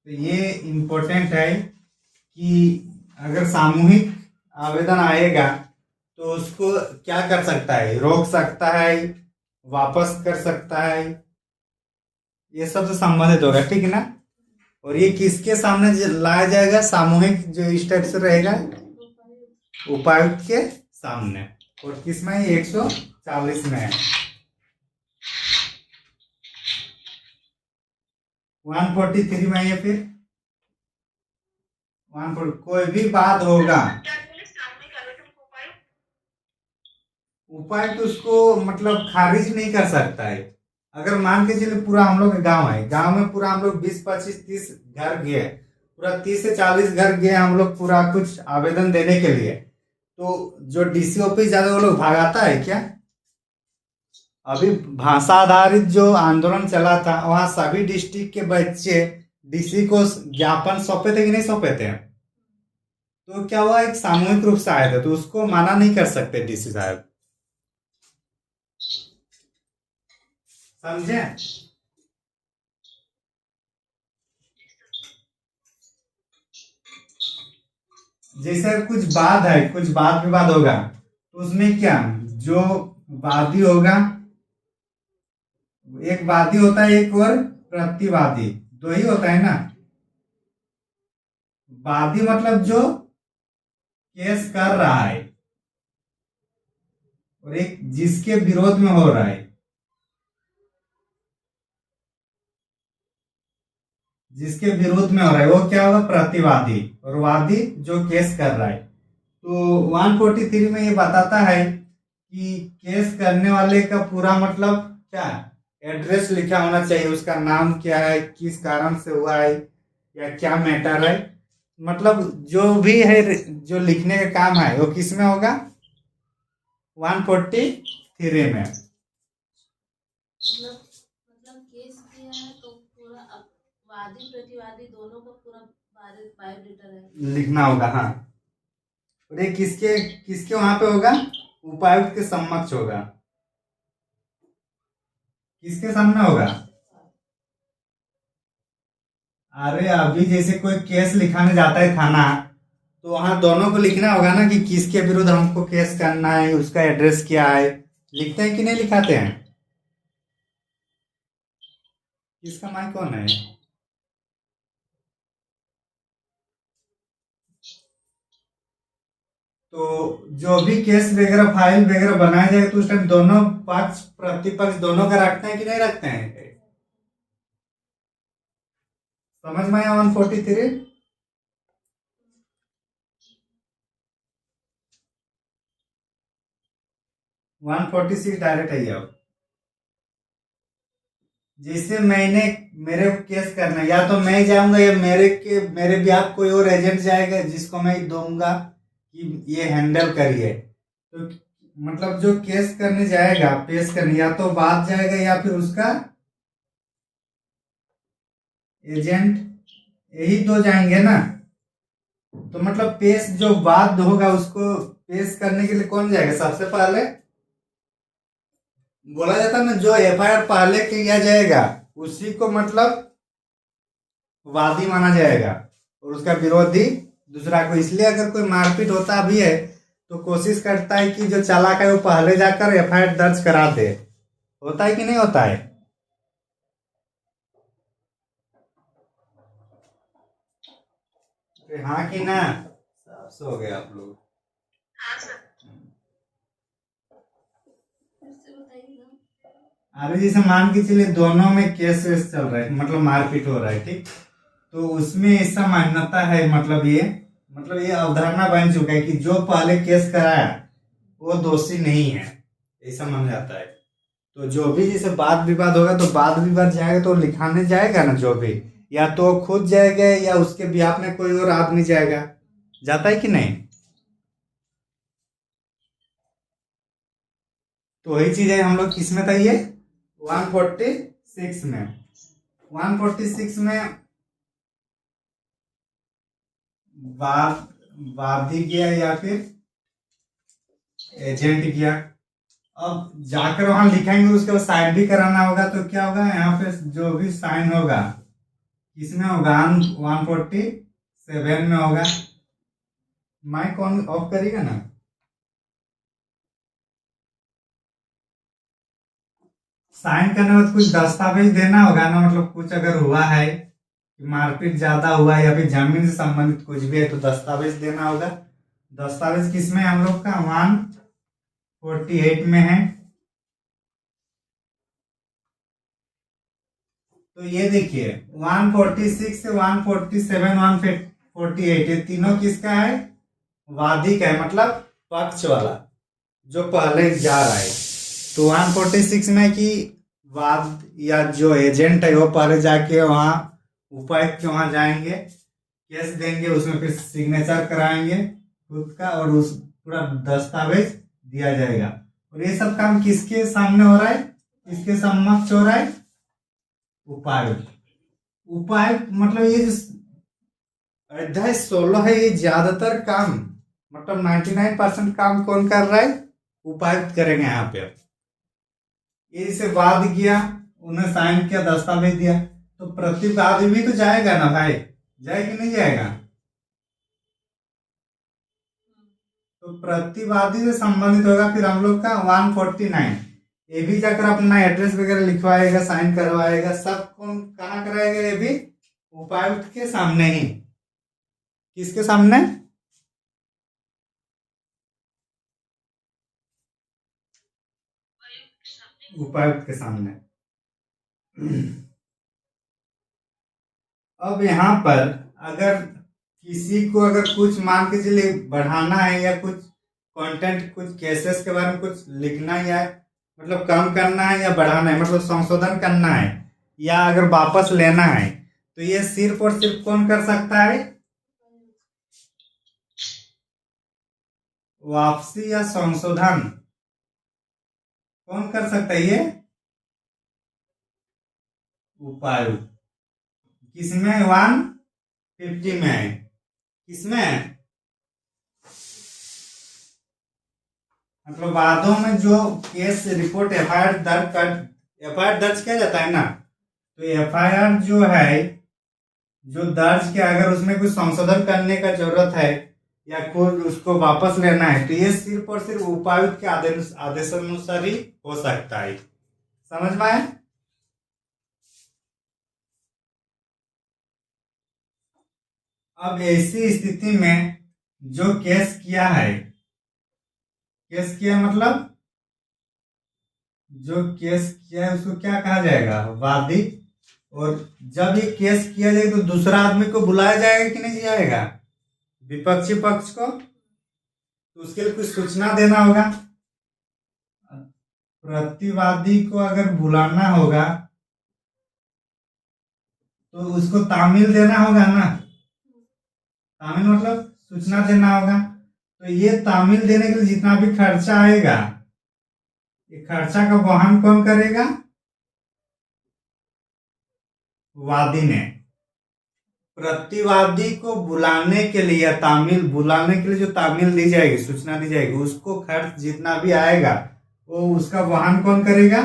तो ये इम्पोर्टेंट है कि अगर सामूहिक आवेदन आएगा तो उसको क्या कर सकता है? रोक सकता है, वापस कर सकता है, ये सब से संबंधित होगा, ठीक है ना। और ये किसके सामने लाया जाएगा, सामूहिक जो इस टाइप से रहेगा, उपायुक्त के सामने। और किसमें 140 में है। 143 में है। फिर 140 कोई भी बात होगा, क्या बोले सामूहिक आवेदन को उपायुक्त? उपायुक्त उसको मतलब खारिज नहीं कर सकता है। अगर मान के चलिए पूरा हम लोग गांव है, गांव में पूरा हम लोग 20 25 30 घर गए, पूरा 30 से 40 घर गए हम लोग पूरा कुछ आवेदन देने के लिए, तो जो डीसी ऑफिस जाकर वो लोग भागाता है क्या। अभी भाषा आधारित जो आंदोलन चला था वहां सभी डिस्ट्रिक्ट के बच्चे डीसी को ज्ञापन सौंपे थे कि नहीं सौंपे थे। तो क्या हुआ, एक सामूहिक रूप से आए थे तो उसको माना नहीं कर सकते डीसी साहब, समझे। जैसे कुछ बात है, कुछ बात विवाद होगा तो उसमें क्या, जो वादी होगा, एक वादी होता है एक और प्रतिवादी, दो ही होता है ना। वादी मतलब जो केस कर रहा है, और एक जिसके विरोध में हो रहा है, जिसके विरोध में हो रहा है वो क्या होगा, प्रतिवादी। और वादी जो केस कर रहा है। तो 143 में ये बताता है कि केस करने वाले का पूरा मतलब क्या, एड्रेस लिखा होना चाहिए, उसका नाम क्या है, किस कारण से हुआ है, या क्या मैटर है, मतलब जो भी है जो लिखने का काम है वो किस में होगा, 143 में। मतलब केस किया है तो पूरा वादी प्रतिवादी दोनों का पूरा बायोडेटा है लिखना होगा, हाँ। और ये किसके किसके वहां पे होगा, उपायुक्त के समक्ष होगा। किसके सामने होगा, अरे अभी जैसे कोई केस लिखाने जाता है थाना, तो वहां दोनों को लिखना होगा ना कि किसके विरुद्ध हमको केस करना है, उसका एड्रेस क्या है, लिखते हैं कि नहीं लिखाते हैं। किसका माइक कौन है। तो जो भी केस वगैरह फाइल वगैरह बनाया जाएगा तो उस टाइम दोनों पक्ष प्रतिपक्ष दोनों का रखते हैं कि नहीं रखते हैं। समझ में आया 143। 146 डायरेक्ट है अब। जैसे मैंने मेरे को केस करना है, या तो मैं जाऊंगा या मेरे भी आप कोई और एजेंट जाएगा जिसको मैं दूंगा कि ये हैंडल करिए। तो मतलब जो केस करने जाएगा पेश करने, या तो बात जाएगा या फिर उसका एजेंट, यही दो जाएंगे ना। तो मतलब पेश जो बात होगा उसको पेश करने के लिए कौन जाएगा सबसे पहले, बोला जाता है ना जो एफआईआर पहले किया जाएगा उसी को मतलब वादी माना जाएगा, और उसका विरोधी दूसरा को। इसलिए अगर कोई मारपीट होता भी है तो कोशिश करता है कि जो चालाक है वो पहले जाकर एफआईआर दर्ज करा दे। होता है कि नहीं होता है। हाँ कि ना, साफ से हो गए आप लोग। हाँ सर। बताइए ना। अरे जैसे मान के चलिए दोनों में केस वेस चल रहा है, मतलब मारपीट हो रहा है, ठीक। तो उसमें ऐसा मान्यता है, मतलब ये अवधारणा बन चुका है कि जो पहले केस कराया वो दोषी नहीं है, ऐसा माना जाता है। तो जो भी जैसे वाद विवाद होगा तो वाद विवाद जाएगा तो लिखाने जाएगा ना, जो भी या तो खुद जाएगा या उसके बिहाफ में कोई और आदमी जाएगा, जाता है कि नहीं। तो वही चीज है हम लोग किस में था ये 146 में। 146 में वाद वादी गया या फिर एजेंट गया। अब जाकर वहां लिखेंगे उसके बाद साइन भी कराना होगा, तो क्या होगा यहाँ पे जो भी साइन होगा किसमें होगा 147 में होगा। माइक ऑन ऑफ करिएगा ना। साइन करने में कुछ दस्तावेज देना होगा ना, मतलब कुछ अगर हुआ है कि मारपीट ज्यादा हुआ है या फिर जमीन से संबंधित कुछ भी है तो दस्तावेज देना होगा। दस्तावेज किसमें है हम लोग का 148 में है। तो ये देखिए 146 से 147 148 ये तीनों किसका है, वादी का है, मतलब पक्ष वाला जो पहले जा रहा है। तो 146 में कि वाद या जो एजेंट है वो पहले जाके वहाँ उपायुक्त के वहाँ जाएंगे, केस देंगे, उसमें फिर सिग्नेचर कराएंगे खुद का और उस पूरा दस्तावेज दिया जाएगा। और ये सब काम किसके सामने हो रहा है, किसके समक्ष हो रहा है, उपायुक्त। उपायुक्त मतलब ये जो अध्याय 16 है ये ज्यादातर काम मतलब 99% काम कौन कर रहा है, उपायुक्त करेंगे यहाँ पे। ये जैसे वाद किया, उन्हें साइन किया, दस्तावेज दिया, तो प्रतिवादी भी तो जाएगा ना भाई, जाए कि नहीं जाएगा। तो प्रतिवादी से संबंधित होगा फिर हम लोग का 149, ये भी जाकर अपना एड्रेस वगैरह लिखवाएगा, साइन करवाएगा, सब कौन कहाँ कराएगा, ये भी उपायुक्त के सामने ही। किसके सामने, उपायुक्त के सामने। अब यहाँ पर अगर किसी को अगर कुछ मान के चलिए बढ़ाना है या कुछ कंटेंट कुछ केसेस के बारे में कुछ लिखना है या मतलब कम करना है या बढ़ाना है, मतलब संशोधन करना है या अगर वापस लेना है, तो ये सिर्फ और सिर्फ कौन कर सकता है, वापसी या संशोधन कौन कर सकता है, ये उपायुक्त। किसमें 150 में है, किसमें मतलब वादों में जो केस रिपोर्ट एफआईआर दर्ज किया जाता है ना, तो एफआईआर जो है जो दर्ज किया अगर उसमें कुछ संशोधन करने का जरूरत है या कोई उसको वापस लेना है तो ये सिर्फ और सिर्फ उपायुक्त के आदेशानुसार ही हो सकता है। समझ में आए। अब ऐसी स्थिति में जो केस किया है, केस किया मतलब जो केस किया है उसको क्या कहा जाएगा, वादी। और जब ये केस किया जाएगा तो दूसरा आदमी को बुलाया जाएगा कि नहीं जाएगा, विपक्षी पक्ष को, तो उसके लिए कुछ सूचना देना होगा। प्रतिवादी को अगर बुलाना होगा तो उसको तामील देना होगा ना, तामील मतलब सूचना देना होगा। तो ये तामील देने के लिए जितना भी खर्चा आएगा ये खर्चा का वहन कौन करेगा, वादी ने। प्रतिवादी को बुलाने के लिए या तामील बुलाने के लिए जो तामील दी जाएगी, सूचना दी जाएगी, उसको खर्च जितना भी आएगा वो उसका वहन कौन करेगा,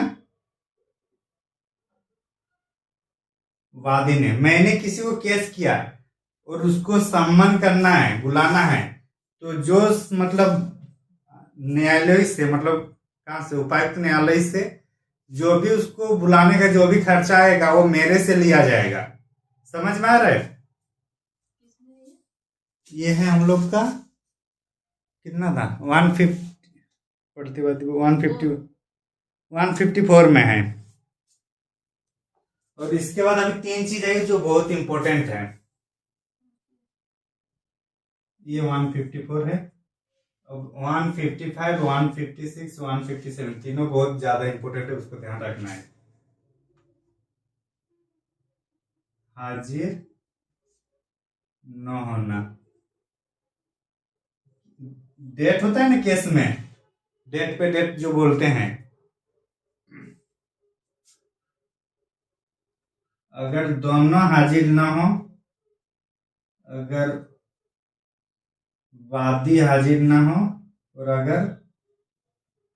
वादी ने। मैंने किसी को केस किया और उसको सम्मन करना है, बुलाना है, तो जो मतलब न्यायालय से मतलब कहाँ से, उपायुक्त न्यायालय से जो भी उसको बुलाने का जो भी खर्चा आएगा वो मेरे से लिया जाएगा। समझ में आ रहा है। ये है हम लोग का कितना था 150, प्रतिवादी 154 में है। और इसके बाद अभी 3 चीज है जो बहुत इंपॉर्टेंट है। ये 154 है, अब 155 156 157 तीनों बहुत ज्यादा इंपॉर्टेंट है, उसको ध्यान रखना है। हाजिर न होना, डेट होता है ना केस में, डेट पे डेट जो बोलते हैं, अगर दोनों हाजिर ना हो, अगर वादी हाजिर ना हो और अगर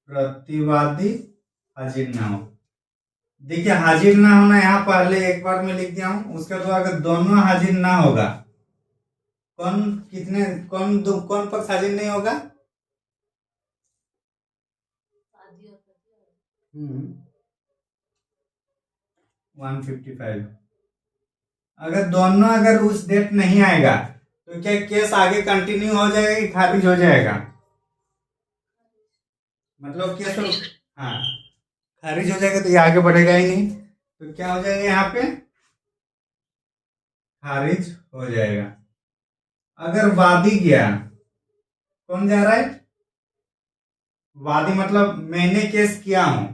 प्रतिवादी हाजिर ना हो। देखिए हाजिर ना होना यहाँ पहले एक बार में लिख दिया हूं, उसके बाद अगर दोनों हाजिर ना होगा, कौन कितने कौन पक्ष हाजिर नहीं होगा, 155। अगर दोनों अगर उस डेट नहीं आएगा तो क्या केस आगे कंटिन्यू हो जाएगा कि खारिज हो जाएगा? मतलब केस, हाँ, खारिज हो जाएगा तो ये आगे बढ़ेगा ही नहीं, तो क्या हो जाएगा यहाँ पे? खारिज हो जाएगा। अगर वादी गया, कौन जा रहा है? वादी मतलब मैंने केस किया हूं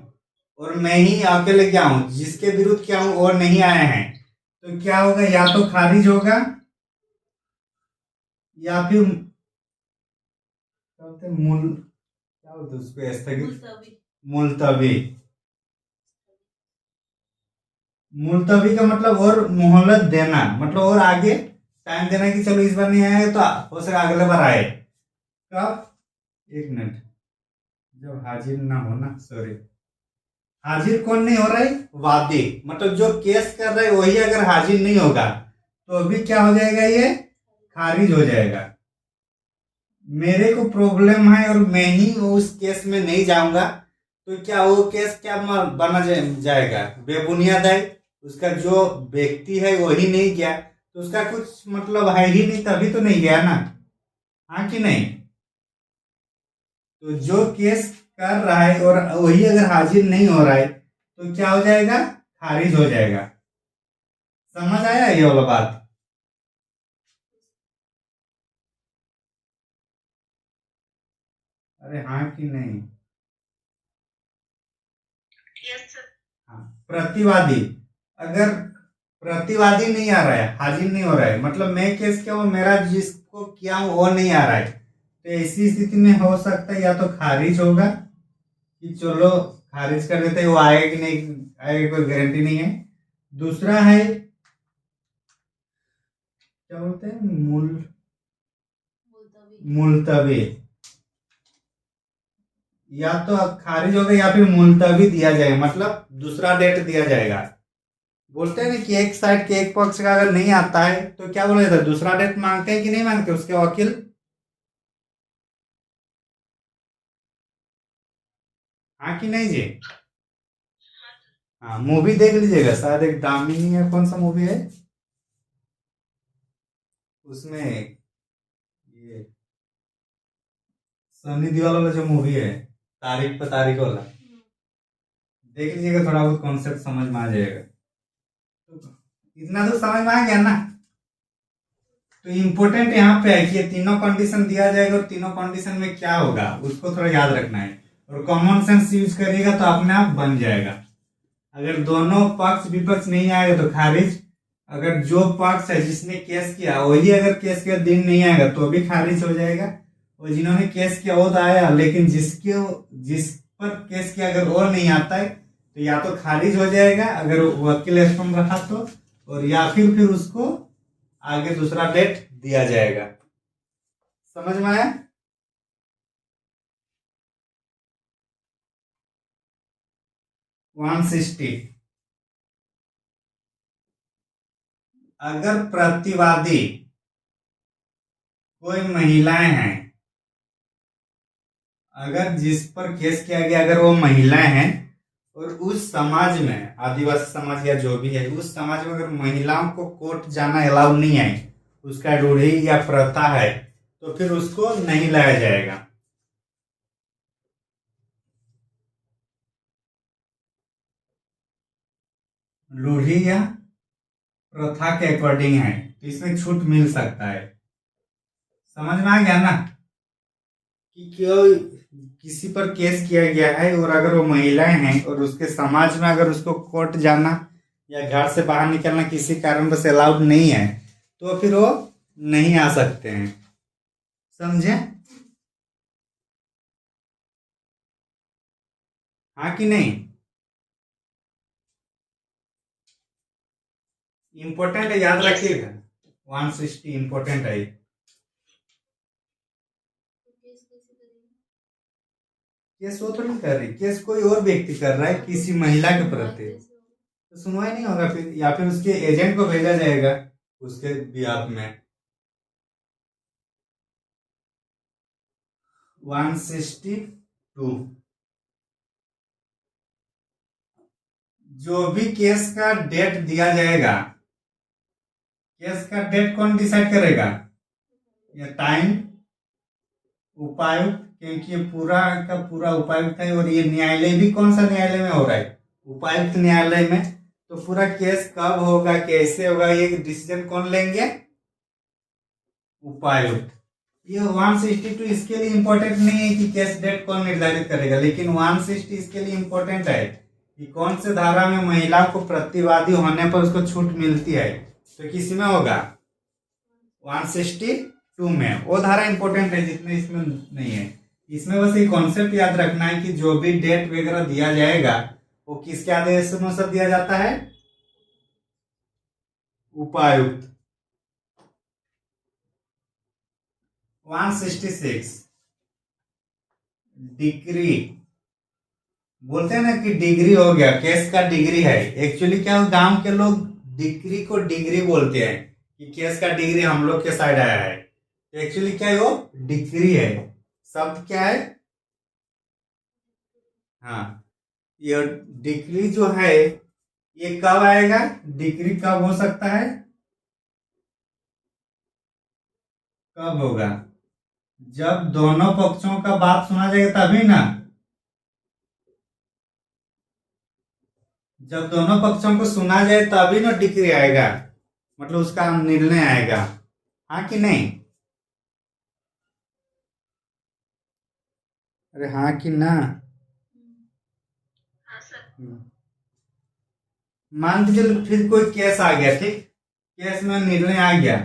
और मैं ही अकेले गया हूं, जिसके विरुद्ध किया हूं और नहीं आए हैं, तो क्या होगा? या तो खारिज होगा या फिर क्या बोलते हैं, क्या बोलते हैं उसको, स्थगित, मुलतवी। मुलतवी का मतलब और मोहलत देना, मतलब और आगे टाइम देना कि चलो इस बार नहीं आएगा तो हो सके अगले बार आए। कब? एक मिनट, जब हाजिर ना होना, सॉरी, हाजिर कौन नहीं हो रहा है? वादी, मतलब जो केस कर रहा है वही अगर हाजिर नहीं होगा तो अभी क्या हो जाएगा? ये खारिज हो जाएगा। मेरे को प्रॉब्लम है और मैं ही उस केस में नहीं जाऊंगा तो क्या वो केस क्या बना जाएगा? बेबुनियाद है। उसका जो व्यक्ति है वही नहीं गया तो उसका कुछ मतलब है ही नहीं, तभी तो नहीं गया ना। हाँ कि नहीं? तो जो केस कर रहा है और वही अगर हाजिर नहीं हो रहा है तो क्या हो जाएगा? खारिज हो जाएगा। समझ आया ये वाला बात? अरे हाँ कि नहीं? Yes sir. हाँ, प्रतिवादी, अगर प्रतिवादी नहीं आ रहा है, हाजिर नहीं हो रहा है, मतलब मैं केस किया हूँ, मेरा जिसको किया हूँ वो नहीं आ रहा है, तो ऐसी स्थिति में हो सकता है या तो खारिज होगा कि चलो खारिज कर देते हैं, वो आएगा कि नहीं आएगा कोई गारंटी नहीं है। दूसरा है, क्या बोलते हैं, मुलतवी। या तो अब खारिज होगा या फिर मुलतवी दिया जाएगा, मतलब दूसरा डेट दिया जाएगा। बोलते हैं ना कि एक साइड के एक पक्ष का अगर नहीं आता है तो क्या बोला जाता है? दूसरा डेट मांगते हैं कि नहीं मांगते उसके वकील? हाँ कि नहीं जी? हाँ, मूवी देख लीजिएगा, शायद एक दामिनी है, कौन सा मूवी है उसमें, ये सनी देओल वाला जो मूवी है, तारीख पे तारीख वाला, देख लीजिएगा, थोड़ा बहुत कॉन्सेप्ट समझ में आ जाएगा। तो इतना तो समझ में आ गया ना? तो इम्पोर्टेंट यहाँ पे है कि ये तीनों कंडीशन दिया जाएगा और तीनों कंडीशन में क्या होगा उसको थोड़ा याद रखना है, और कॉमन सेंस यूज करिएगा तो अपने आप बन जाएगा। अगर दोनों पक्ष विपक्ष नहीं आएगा तो खारिज, अगर जो पक्ष है जिसने केस किया वही अगर केस के दिन नहीं आएगा तो भी खारिज हो जाएगा, और जिन्होंने केस किया वो तो आया, लेकिन जिस पर केस किया अगर वो नहीं आता है तो या तो खारिज हो जाएगा अगर वकील स्ट्रांग रहा तो, और या फिर उसको आगे दूसरा डेट दिया जाएगा। समझ में आया? वन सिक्सटी, अगर प्रतिवादी कोई महिलाएं हैं, अगर जिस पर केस किया गया अगर वो महिलाएं हैं और उस समाज में, आदिवासी समाज या जो भी है उस समाज में अगर महिलाओं को कोर्ट जाना अलाउ नहीं है, उसका रूढ़ी या प्रथा है, तो फिर उसको नहीं लाया जाएगा। रूढ़ी या प्रथा के अकॉर्डिंग है तो इसमें छूट मिल सकता है। समझ में आ गया ना कि क्यों किसी पर केस किया गया है और अगर वो महिलाएं हैं और उसके समाज में अगर उसको कोर्ट जाना या घर से बाहर निकलना किसी कारणवश अलाउड नहीं है तो फिर वो नहीं आ सकते हैं। समझे? हाँ कि नहीं? इंपॉर्टेंट है, याद यस। रखिएगा। 160 इंपॉर्टेंट है। केस वो थोड़ी कर रही, केस कोई और व्यक्ति कर रहा है किसी महिला के प्रति, तो सुनवाई नहीं होगा फिर, या फिर उसके एजेंट को भेजा जाएगा उसके बिहाफ में। 162, जो भी केस का डेट दिया जाएगा, केस का डेट कौन डिसाइड करेगा? ये टाइम उपायुक्त, क्योंकि ये पूरा का पूरा उपायुक्त है, और ये न्यायालय भी कौन सा न्यायालय में हो रहा है? उपायुक्त न्यायालय में। तो पूरा केस कब होगा, कैसे होगा, ये डिसीजन कौन लेंगे? उपायुक्त। ये 162 इसके लिए इंपॉर्टेंट नहीं है कि केस डेट कौन निर्धारित करेगा, लेकिन 160 इसके लिए इंपॉर्टेंट है कि कौन से धारा में महिला को प्रतिवादी होने पर उसको छूट मिलती है। तो किस में होगा? 162 में। वो धारा इंपॉर्टेंट है, जितने इसमें नहीं है। इसमें बस ये कॉन्सेप्ट याद रखना है कि जो भी डेट वगैरह दिया जाएगा वो किसके आदेश अनुसार दिया जाता है? उपायुक्त। 166 डिग्री, बोलते हैं ना कि डिग्री हो गया, केस का डिग्री है। एक्चुअली क्या, गांव के लोग डिग्री को डिग्री बोलते हैं कि केस का डिग्री हम लोग के साइड आया है। एक्चुअली क्या है, वो डिग्री है। शब्द क्या है? हाँ, ये डिग्री जो है ये कब आएगा? डिग्री कब हो सकता है, कब होगा? जब दोनों पक्षों का बात सुना जाएगा तभी ना। जब दोनों पक्षों को सुना जाए तभी ना डिग्री आएगा, मतलब उसका निर्णय आएगा। हाँ कि नहीं? अरे हाँ कि ना? हाँ सर। मान के चलो फिर कोई केस आ गया, ठीक, केस में निर्णय आ गया,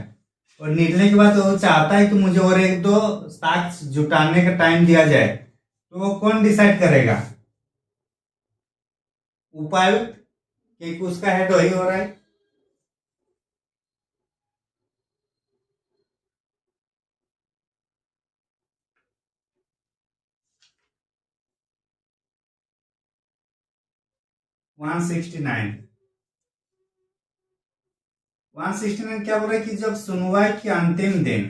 और निर्णय के बाद वो चाहता है कि मुझे और एक दो साक्ष्य जुटाने का टाइम दिया जाए, तो वो कौन डिसाइड करेगा? उपायुक्त, क्योंकि उसका हेड वही हो रहा है। वन सिक्सटी नाइन क्या बोल रहा है कि जब सुनवाई की अंतिम दिन,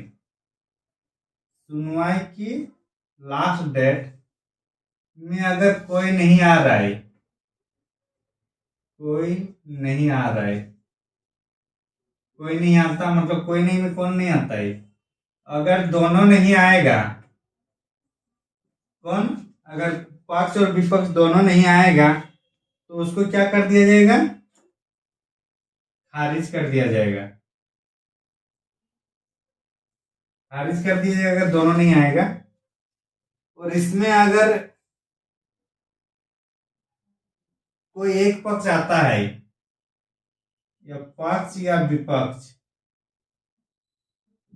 सुनवाई की लास्ट डेट में अगर कोई नहीं आ रहा है, कोई नहीं आ रहा है, कोई नहीं आता, मतलब कोई नहीं में कौन नहीं आता है? अगर दोनों नहीं आएगा, कौन, अगर पक्ष और विपक्ष दोनों नहीं आएगा तो उसको क्या कर दिया जाएगा? खारिज कर दिया जाएगा। खारिज कर दिया जाएगा अगर दोनों नहीं आएगा। और इसमें अगर कोई एक पक्ष आता है, या पक्ष या विपक्ष,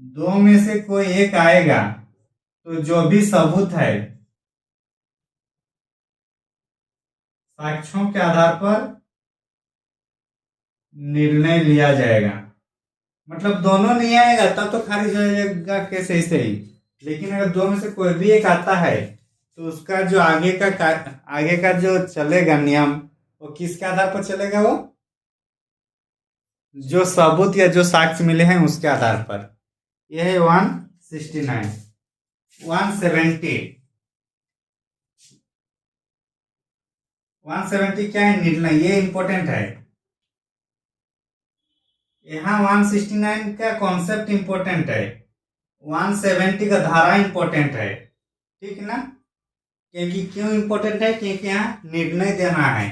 दो में से कोई एक आएगा, तो जो भी सबूत है साक्ष्यों के आधार पर निर्णय लिया जाएगा। मतलब दोनों नहीं आएगा तब तो खारिज हो जाएगा केस ऐसे ही, लेकिन अगर दो में से कोई भी एक आता है तो उसका जो आगे का जो चलेगा नियम, वो किसके आधार पर चलेगा? वो जो सबूत या जो साक्ष्य मिले हैं उसके आधार पर। यह है 169। 170 क्या है? निर्णय। ये इंपॉर्टेंट है। यहाँ 169 का कॉन्सेप्ट इंपॉर्टेंट है, 170 का धारा इंपॉर्टेंट है, ठीक ना? क्योंकि क्यों इंपॉर्टेंट है? क्योंकि यहाँ निर्णय देना है।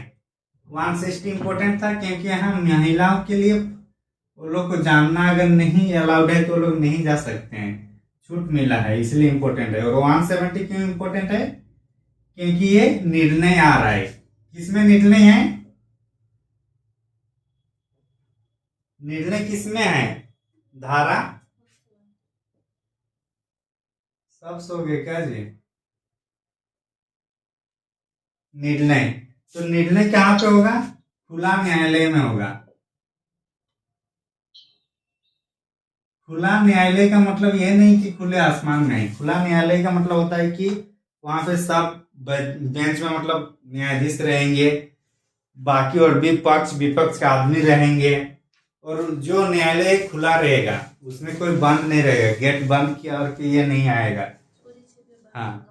160 इंपॉर्टेंट था क्योंकि यहाँ महिलाओं के लिए वो लोग को जानना अगर नहीं अलाउड है तो वो लोग नहीं जा सकते हैं, छूट मिला है, इसलिए इंपॉर्टेंट है। और 170 क्यों इंपॉर्टेंट है? क्योंकि ये निर्णय आ रहा है। किसमें निर्णय है? निर्णय किसमें है? धारा, सब सो गए क्या जी? निर्णय, तो निर्णय कहाँ पे होगा? खुला न्यायालय में होगा। खुला न्यायालय का मतलब ये नहीं कि खुले आसमान में है। खुला न्यायालय का मतलब होता है कि वहां पे सब बेंच में मतलब न्यायाधीश रहेंगे, बाकी और भी पक्ष विपक्ष के आदमी रहेंगे, और जो न्यायालय खुला रहेगा उसमें कोई बंद नहीं रहेगा, गेट बंद किया और कि ये नहीं आएगा। हाँ,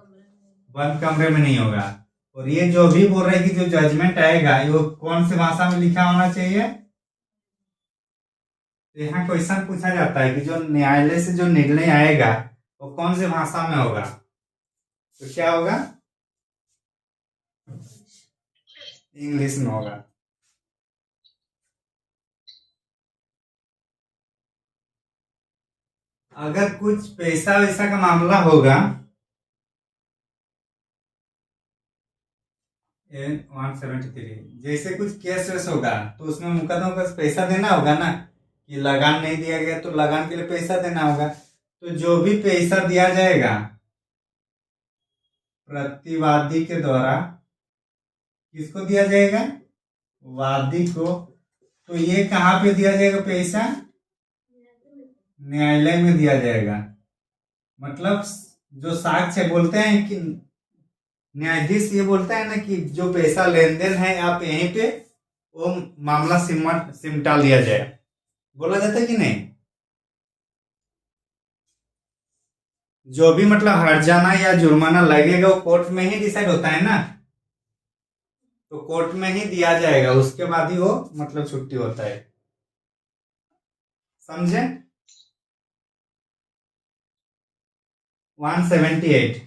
बंद कमरे में नहीं होगा। और ये जो भी बोल रहे हैं कि जो जजमेंट आएगा वो कौन सी भाषा में लिखा होना चाहिए। तो यहाँ क्वेश्चन पूछा जाता है कि जो न्यायालय से जो निर्णय आएगा वो कौन सी भाषा में होगा, तो क्या होगा, इंग्लिश में होगा। अगर कुछ पैसा वैसा का मामला होगा 173, जैसे कुछ केस वेस होगा तो उसमें मुकदमा को पैसा देना होगा ना, कि लगान नहीं दिया गया तो लगान के लिए पैसा देना होगा। तो जो भी पैसा दिया जाएगा प्रतिवादी के द्वारा, किसको दिया जाएगा, वादी को। तो ये कहाँ पे दिया जाएगा पैसा, न्यायालय में दिया जाएगा। मतलब जो साक्ष्य बोलते हैं कि न्यायाधीश ये बोलता है ना कि जो पैसा लेन देन है आप यहीं पे वो मामला सिमटा लिया जाए, बोला जाता है कि नहीं। जो भी मतलब हर्जाना या जुर्माना लगेगा वो कोर्ट में ही डिसाइड होता है ना, तो कोर्ट में ही दिया जाएगा, उसके बाद ही वो मतलब छुट्टी होता है। समझे। 178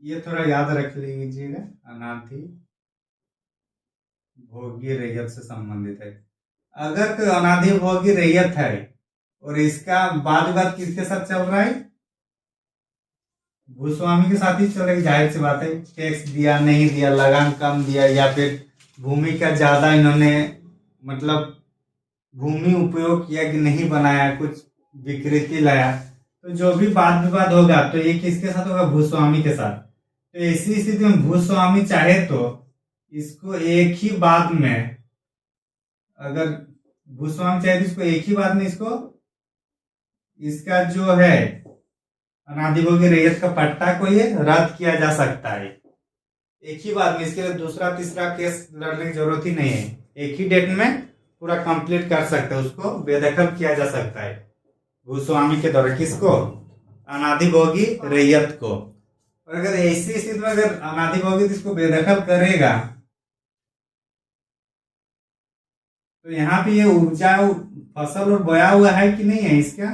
ये थोड़ा याद रख लीजिएगा, अनाथी भोगी रैयत से संबंधित है। अगर कोई अनाधि भोगी रैयत है और इसका वाद विवाद किसके साथ चल रहा है, भूस्वामी के साथ ही चल रही, जाहिर सी बात है। टैक्स दिया नहीं दिया, लगान कम दिया, या फिर भूमि का ज्यादा इन्होंने मतलब भूमि उपयोग किया कि नहीं बनाया, कुछ विकृति लाया, तो जो भी वाद विवाद होगा तो ये किसके साथ होगा, भूस्वामी के साथ। तो ऐसी स्थिति में भूस्वामी चाहे तो इसको एक ही बात में, अगर भूस्वामी चाहे तो इसको एक ही बात में इसका जो है अनाधिभोगी रैयत का पट्टा को ये रद्द किया जा सकता है एक ही बात में। इसके लिए दूसरा तीसरा केस लड़ने की जरूरत ही नहीं है, एक ही डेट में पूरा कंप्लीट कर सकते हैं, उसको बेदखल किया जा सकता है भूस्वामी के द्वारा। किसको, अनाधिभोगी रैयत को। और अगर ऐसी स्थिति में अगर अनाधिभोगी इसको बेदखल करेगा तो यहाँ पे ये उपजाऊ फसल और बोया हुआ है कि नहीं है इसका,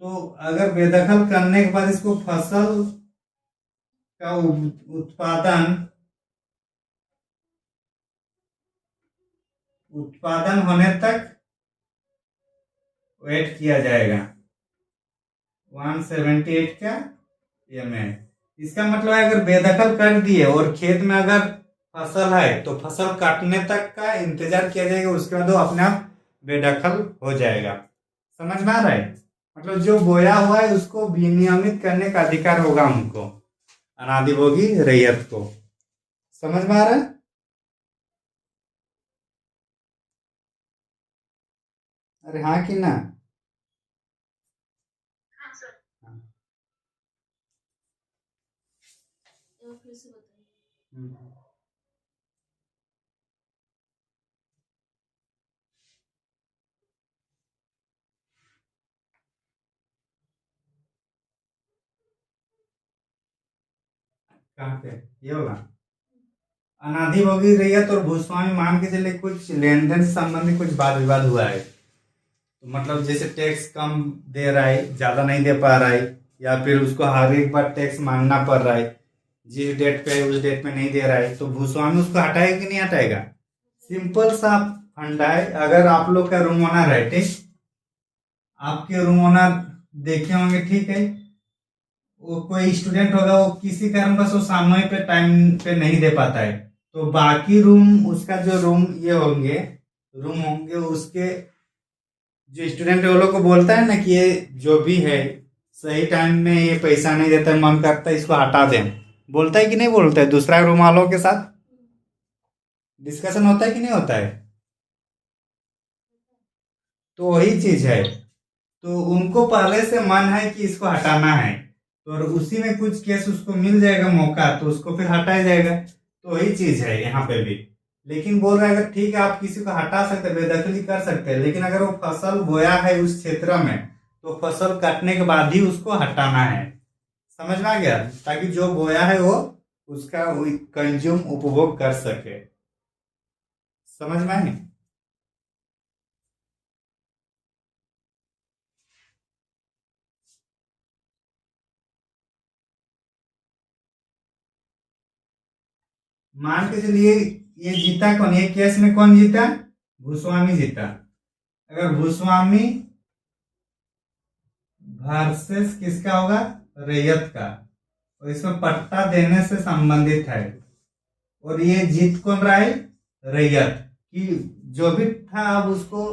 तो अगर बेदखल करने के बाद इसको फसल का उत्पादन होने तक वेट किया जाएगा। 178 का एम है। इसका मतलब है अगर बेदखल कर दिए और खेत में अगर फसल है तो फसल काटने तक का इंतजार किया जाएगा, उसके बाद वो अपने आप बेदखल हो जाएगा। समझ में आ रहा है, मतलब जो बोया हुआ है उसको विनियमित करने का अधिकार होगा उनको, अनाधिभोगी रैयत को। समझ में आ रहा है। अरे हाँ कि ना। हाँ सर। फिर से बताइए। कहाँ पे ये होगा, अनाधिभोगी रैयत और भूस्वामी मान के चले कुछ लेन देन से संबंधित कुछ वाद विवाद हुआ है, तो मतलब जैसे टैक्स कम दे रहा है, ज्यादा नहीं दे पा रहा है, या फिर उसको हर एक बार टैक्स मांगना पड़ रहा है, जिस डेट पे उस डेट में नहीं दे रहा है, तो भूस्वामी उसको हटाएगा कि नहीं हटाएगा। सिंपल सा फंडा है। अगर आप लोग का रूम ओनर है, ठीक, आपके रूम ओनर देखे होंगे, ठीक है, वो कोई स्टूडेंट होगा, वो किसी कारणवश वो समय पे टाइम पे नहीं दे पाता है, तो बाकी रूम उसका जो रूम होंगे उसके जो स्टूडेंट है वो लोग को बोलता है ना कि ये जो भी है सही टाइम में ये पैसा नहीं देता, मन करता है इसको हटा दें, बोलता है कि नहीं बोलता है, दूसरा रूम वालों के साथ डिस्कशन होता है कि नहीं होता है। तो वही चीज है, तो उनको पहले से मन है कि इसको हटाना है, तो और उसी में कुछ केस उसको मिल जाएगा मौका, तो उसको फिर हटाया जाएगा। तो वही चीज है यहाँ पे भी। लेकिन बोल रहा है अगर ठीक है आप किसी को हटा सकते, बेदखली कर सकते हैं, लेकिन अगर वो फसल बोया है उस क्षेत्र में तो फसल काटने के बाद ही उसको हटाना है। समझ में आ गया? ताकि जो बोया है वो उसका कंज्यूम उपभोग कर सके। समझ में आई? मान के चलिए ये जीता कौन, ये केस में कौन जीता? भूस्वामी जीता। अगर भूस्वामी वर्सेस किसका होगा? रैयत का। और इसमें पट्टा देने से संबंधित है। और ये जीत कौन रहा है? रैयत कि जो भी था अब उसको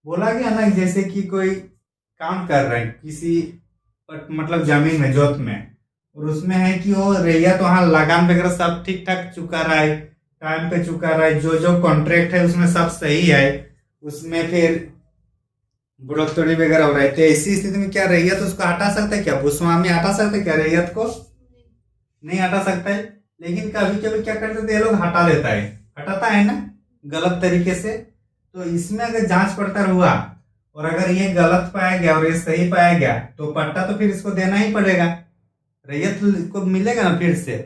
बोला गया ना, जैसे कि कोई काम कर रहे हैं किसी मतलब जमीन में जोत में, और उसमें है कि वो रैयत वहां लगान वगैरह सब ठीक ठाक चुका रहा है, टाइम पे चुका रहा है, जो जो कॉन्ट्रैक्ट है उसमें सब सही है, उसमें फिर बढ़ोतरी वगैरह हो रहा है, तो ऐसी स्थिति में क्या रैयत उसको हटा सकता है? क्या भूस्वामी हटा सकता है क्या रैयत को? नहीं हटा सकता है। लेकिन कभी कभी क्या करते थे ये लोग, हटा देता है, हटाता है ना गलत तरीके से। तो इसमें अगर जांच पड़ताल हुआ और अगर ये गलत पाया गया और ये सही पाया गया तो पट्टा तो फिर इसको देना ही पड़ेगा, रैयत को मिलेगा ना फिर से।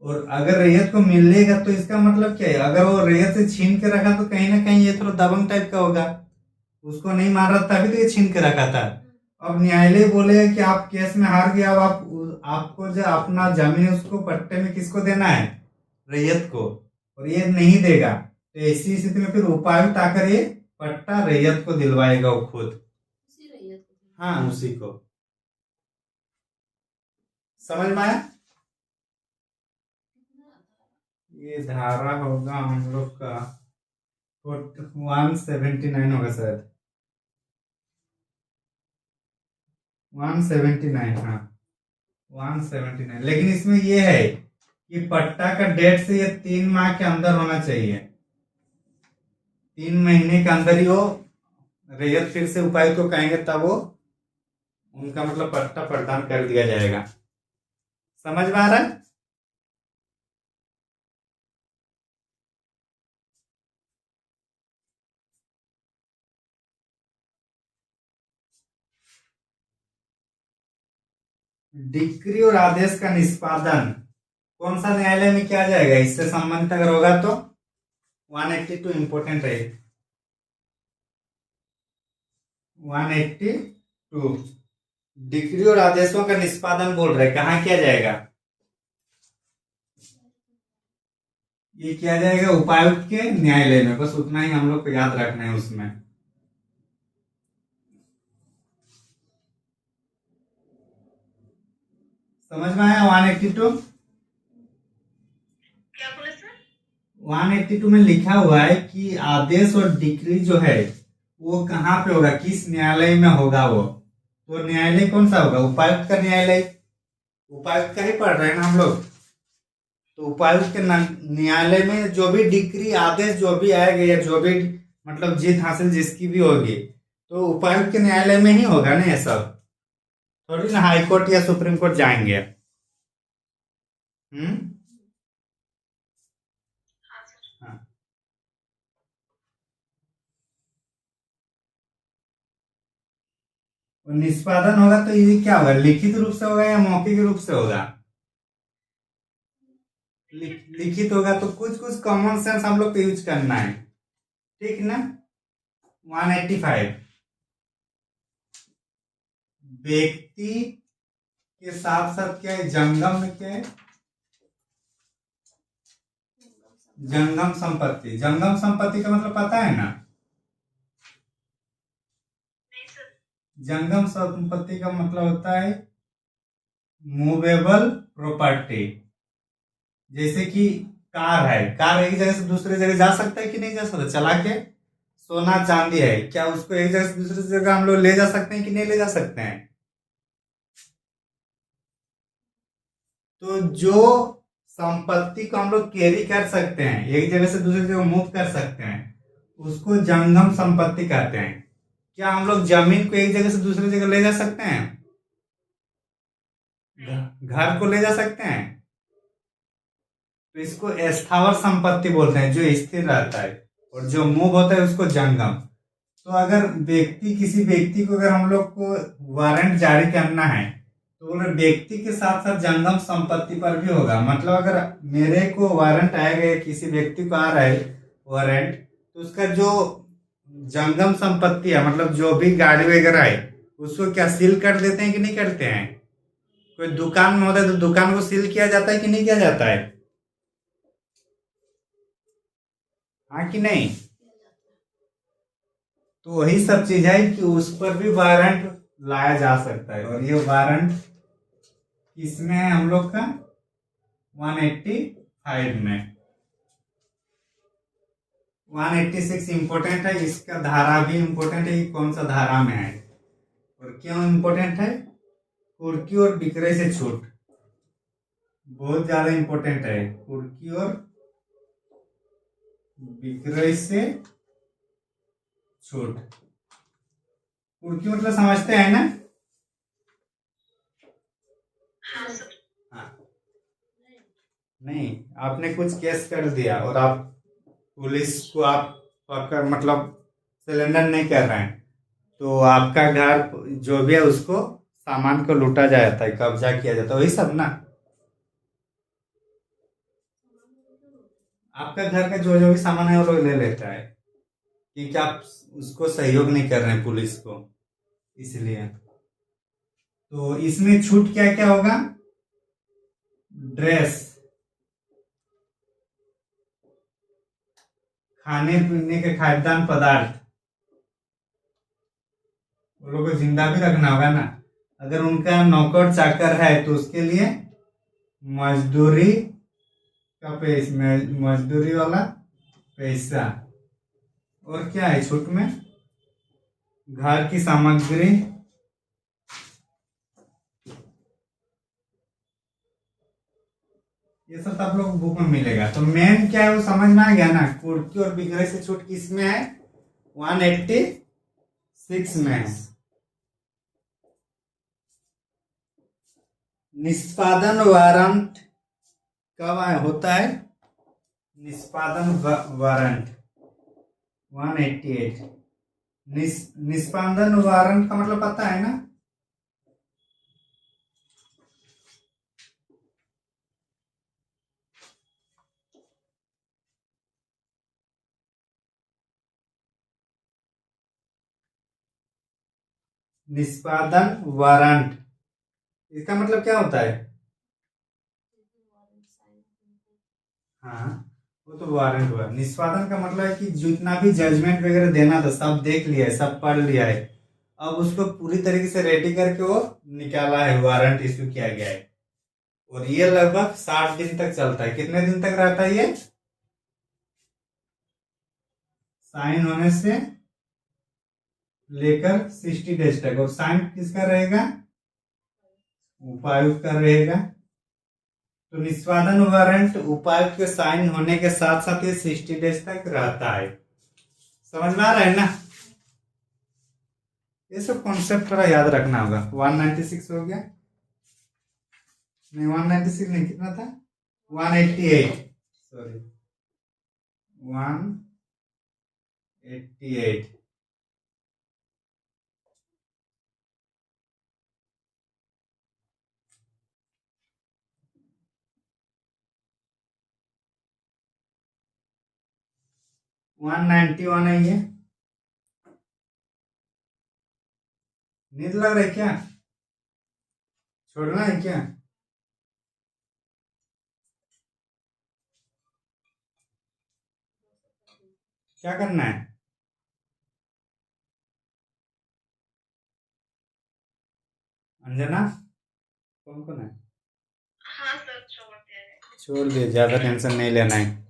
और अगर रैयत को मिलेगा तो इसका मतलब क्या है? अगर वो रैयत से छीन के रखा तो कहीं ना कहीं ये थोड़ा दबंग टाइप का होगा, उसको नहीं मार रहा तभी तो ये छीन के रखा था। अब न्यायालय बोलेगा कि आप केस में हार गए, अब आपको जो अपना जमीन उसको पट्टे में किसको देना है? रैयत को। और ये नहीं देगा तो ऐसी स्थिति में फिर उपायुक्त आकर ये पट्टा रैयत को दिलवाएगा वो खुद। उसी रैयत को। हाँ उसी को। समझ में आया? ये धारा होगा हम लोग का 179 होगा शायद, 179। हाँ 179। लेकिन इसमें ये है कि पट्टा का डेट से ये 3 माह के अंदर होना चाहिए। 3 महीने के अंदर ही वो रैयत फिर से उपायुक्त को कहेंगे, तब वो उनका मतलब पट्टा प्रदान कर दिया जाएगा। समझ में आ रहा है? डिक्री और आदेश का निष्पादन कौन सा न्यायालय में किया जाएगा? इससे संबंधित अगर होगा तो 182 इंपोर्टेंट है। 182 डिक्री और आदेशों का निष्पादन बोल रहे, कहाँ किया जाएगा? ये किया जाएगा उपायुक्त के न्यायालय में। बस उतना ही हम लोग को याद रखना है उसमें। समझ में आया? 182 क्या बोले सर? 182 में लिखा हुआ है कि आदेश और डिक्री जो है वो कहाँ पे होगा, किस न्यायालय में होगा वो। तो न्यायालय कौन सा होगा? उपायुक्त का न्यायालय। उपायुक्त का ही पढ़ रहे हैं ना हम लोग। तो उपायुक्त के न्यायालय में जो भी डिक्री आदेश जो भी आएगा या जो भी मतलब जीत हासिल जिसकी भी होगी तो उपायुक्त के न्यायालय में ही होगा ना ये सब। थोड़ी ना हाई कोर्ट या सुप्रीम कोर्ट जाएंगे। हाँ सर। हाँ। और निष्पादन होगा तो ये क्या होगा? लिखित रूप से होगा या मौखिक रूप से होगा? लिखित होगा तो कुछ कुछ कॉमन सेंस हम लोग को यूज करना है, ठीक ना। 185 व्यक्ति के साथ साथ क्या है? जंगम में क्या है? जंगम संपत्ति। जंगम संपत्ति का मतलब पता है ना? नहीं सर। जंगम संपत्ति का मतलब होता है मूवेबल प्रॉपर्टी। जैसे कि कार है, कार एक जगह से दूसरी जगह जा सकता है कि नहीं जा सकता? चला के। सोना चांदी है, क्या उसको एक जगह से दूसरी जगह हम लोग ले जा सकते हैं कि नहीं ले जा सकते हैं? तो जो संपत्ति को हम लोग कैरी कर सकते हैं, एक जगह से दूसरी जगह मूव कर सकते हैं, उसको जंगम संपत्ति कहते हैं। क्या हम लोग जमीन को एक जगह से दूसरी जगह ले जा सकते हैं? घर को ले जा सकते हैं? तो इसको स्थावर संपत्ति बोलते हैं, जो स्थिर रहता है, और जो मूव होता है उसको जंगम। तो अगर किसी व्यक्ति को अगर हम लोग को वारंट जारी करना है तो बोल रहे व्यक्ति के साथ साथ जंगम संपत्ति पर भी होगा। मतलब अगर मेरे को वारंट आएगा, किसी व्यक्ति को आ रहा है वारंट, तो उसका जो जंगम संपत्ति है, मतलब जो भी गाड़ी वगैरह है, उसको क्या सील कर देते हैं कि नहीं करते हैं? कोई दुकान में होता है तो दुकान को सील किया जाता है कि नहीं किया जाता है? हाँ कि नहीं? तो वही सब चीज है कि उस पर भी वारंट लाया जा सकता है। और ये वारंट किसमें है हम लोग का? 185 में। 186 इंपोर्टेंट है, इसका धारा भी इंपोर्टेंट है कि कौन सा धारा में है और क्यों इंपोर्टेंट है। कुर्की और बिक्री से छूट बहुत ज्यादा इंपोर्टेंट है। कुर्की और बिक्री से छूट। कुर्की मतलब समझते हैं ना? हाँ सर। हाँ। नहीं, आपने कुछ केस कर दिया और आप पुलिस को आप पकड़ मतलब सिलेंडर नहीं कर रहे हैं, तो आपका घर जो भी है उसको सामान को लूटा जाता है, कब्जा किया जाता है, वही सब ना। आपका घर का जो जो भी सामान है वो लोग ले लेता है क्योंकि आप उसको सहयोग नहीं कर रहे हैं पुलिस को, इसलिए। तो इसमें छूट क्या क्या होगा? ड्रेस, खाने पीने के खाद्यान्न पदार्थ, वो लोग को जिंदा भी रखना होगा ना। अगर उनका नौकर चाकर है तो उसके लिए मजदूरी का पैसा, मजदूरी वाला पैसा। और क्या है छूट में? घर की सामग्री, ये सब आप लोग बुक में मिलेगा। तो मेन क्या है वो समझ में आ गया ना। कुर्की और बिक्री से छूट किस में है? 186 में है। निष्पादन वारंट कब होता है? निष्पादन वारंट 188। निष्पादन वारंट का मतलब पता है ना? निष्पादन वारंट इसका मतलब क्या होता है? हाँ, वो तो वारंट हुआ। निष्पादन का मतलब है कि जितना भी जजमेंट वगैरह देना था सब देख लिया है, सब पढ़ लिया है, अब उसको पूरी तरीके से रेडी करके वो निकाला है, वारंट इश्यू किया गया है। और ये लगभग 60 दिन तक चलता है। कितने दिन तक रहता है ये? साइन होने से लेकर 60 डेज तक। और साइन किसका रहेगा? उपायुक्त का रहेगा। तो निष्पादन वारंट उपायुक्त के साइन होने के साथ साथ ये 60 डेज तक रहता है। समझ में आ रहा है ना? ये सब कॉन्सेप्ट थोड़ा याद रखना होगा। 196 हो गया, नहीं 196 नहीं, कितना था? 188, सॉरी 188। वन 91 है ये। नींद लग रहा है क्या? छोड़ना है क्या? क्या करना है? अंजना, कौन कौन है? हाँ सर, छोड़ दिया है। छोड़ दिए, ज्यादा टेंशन नहीं लेना है।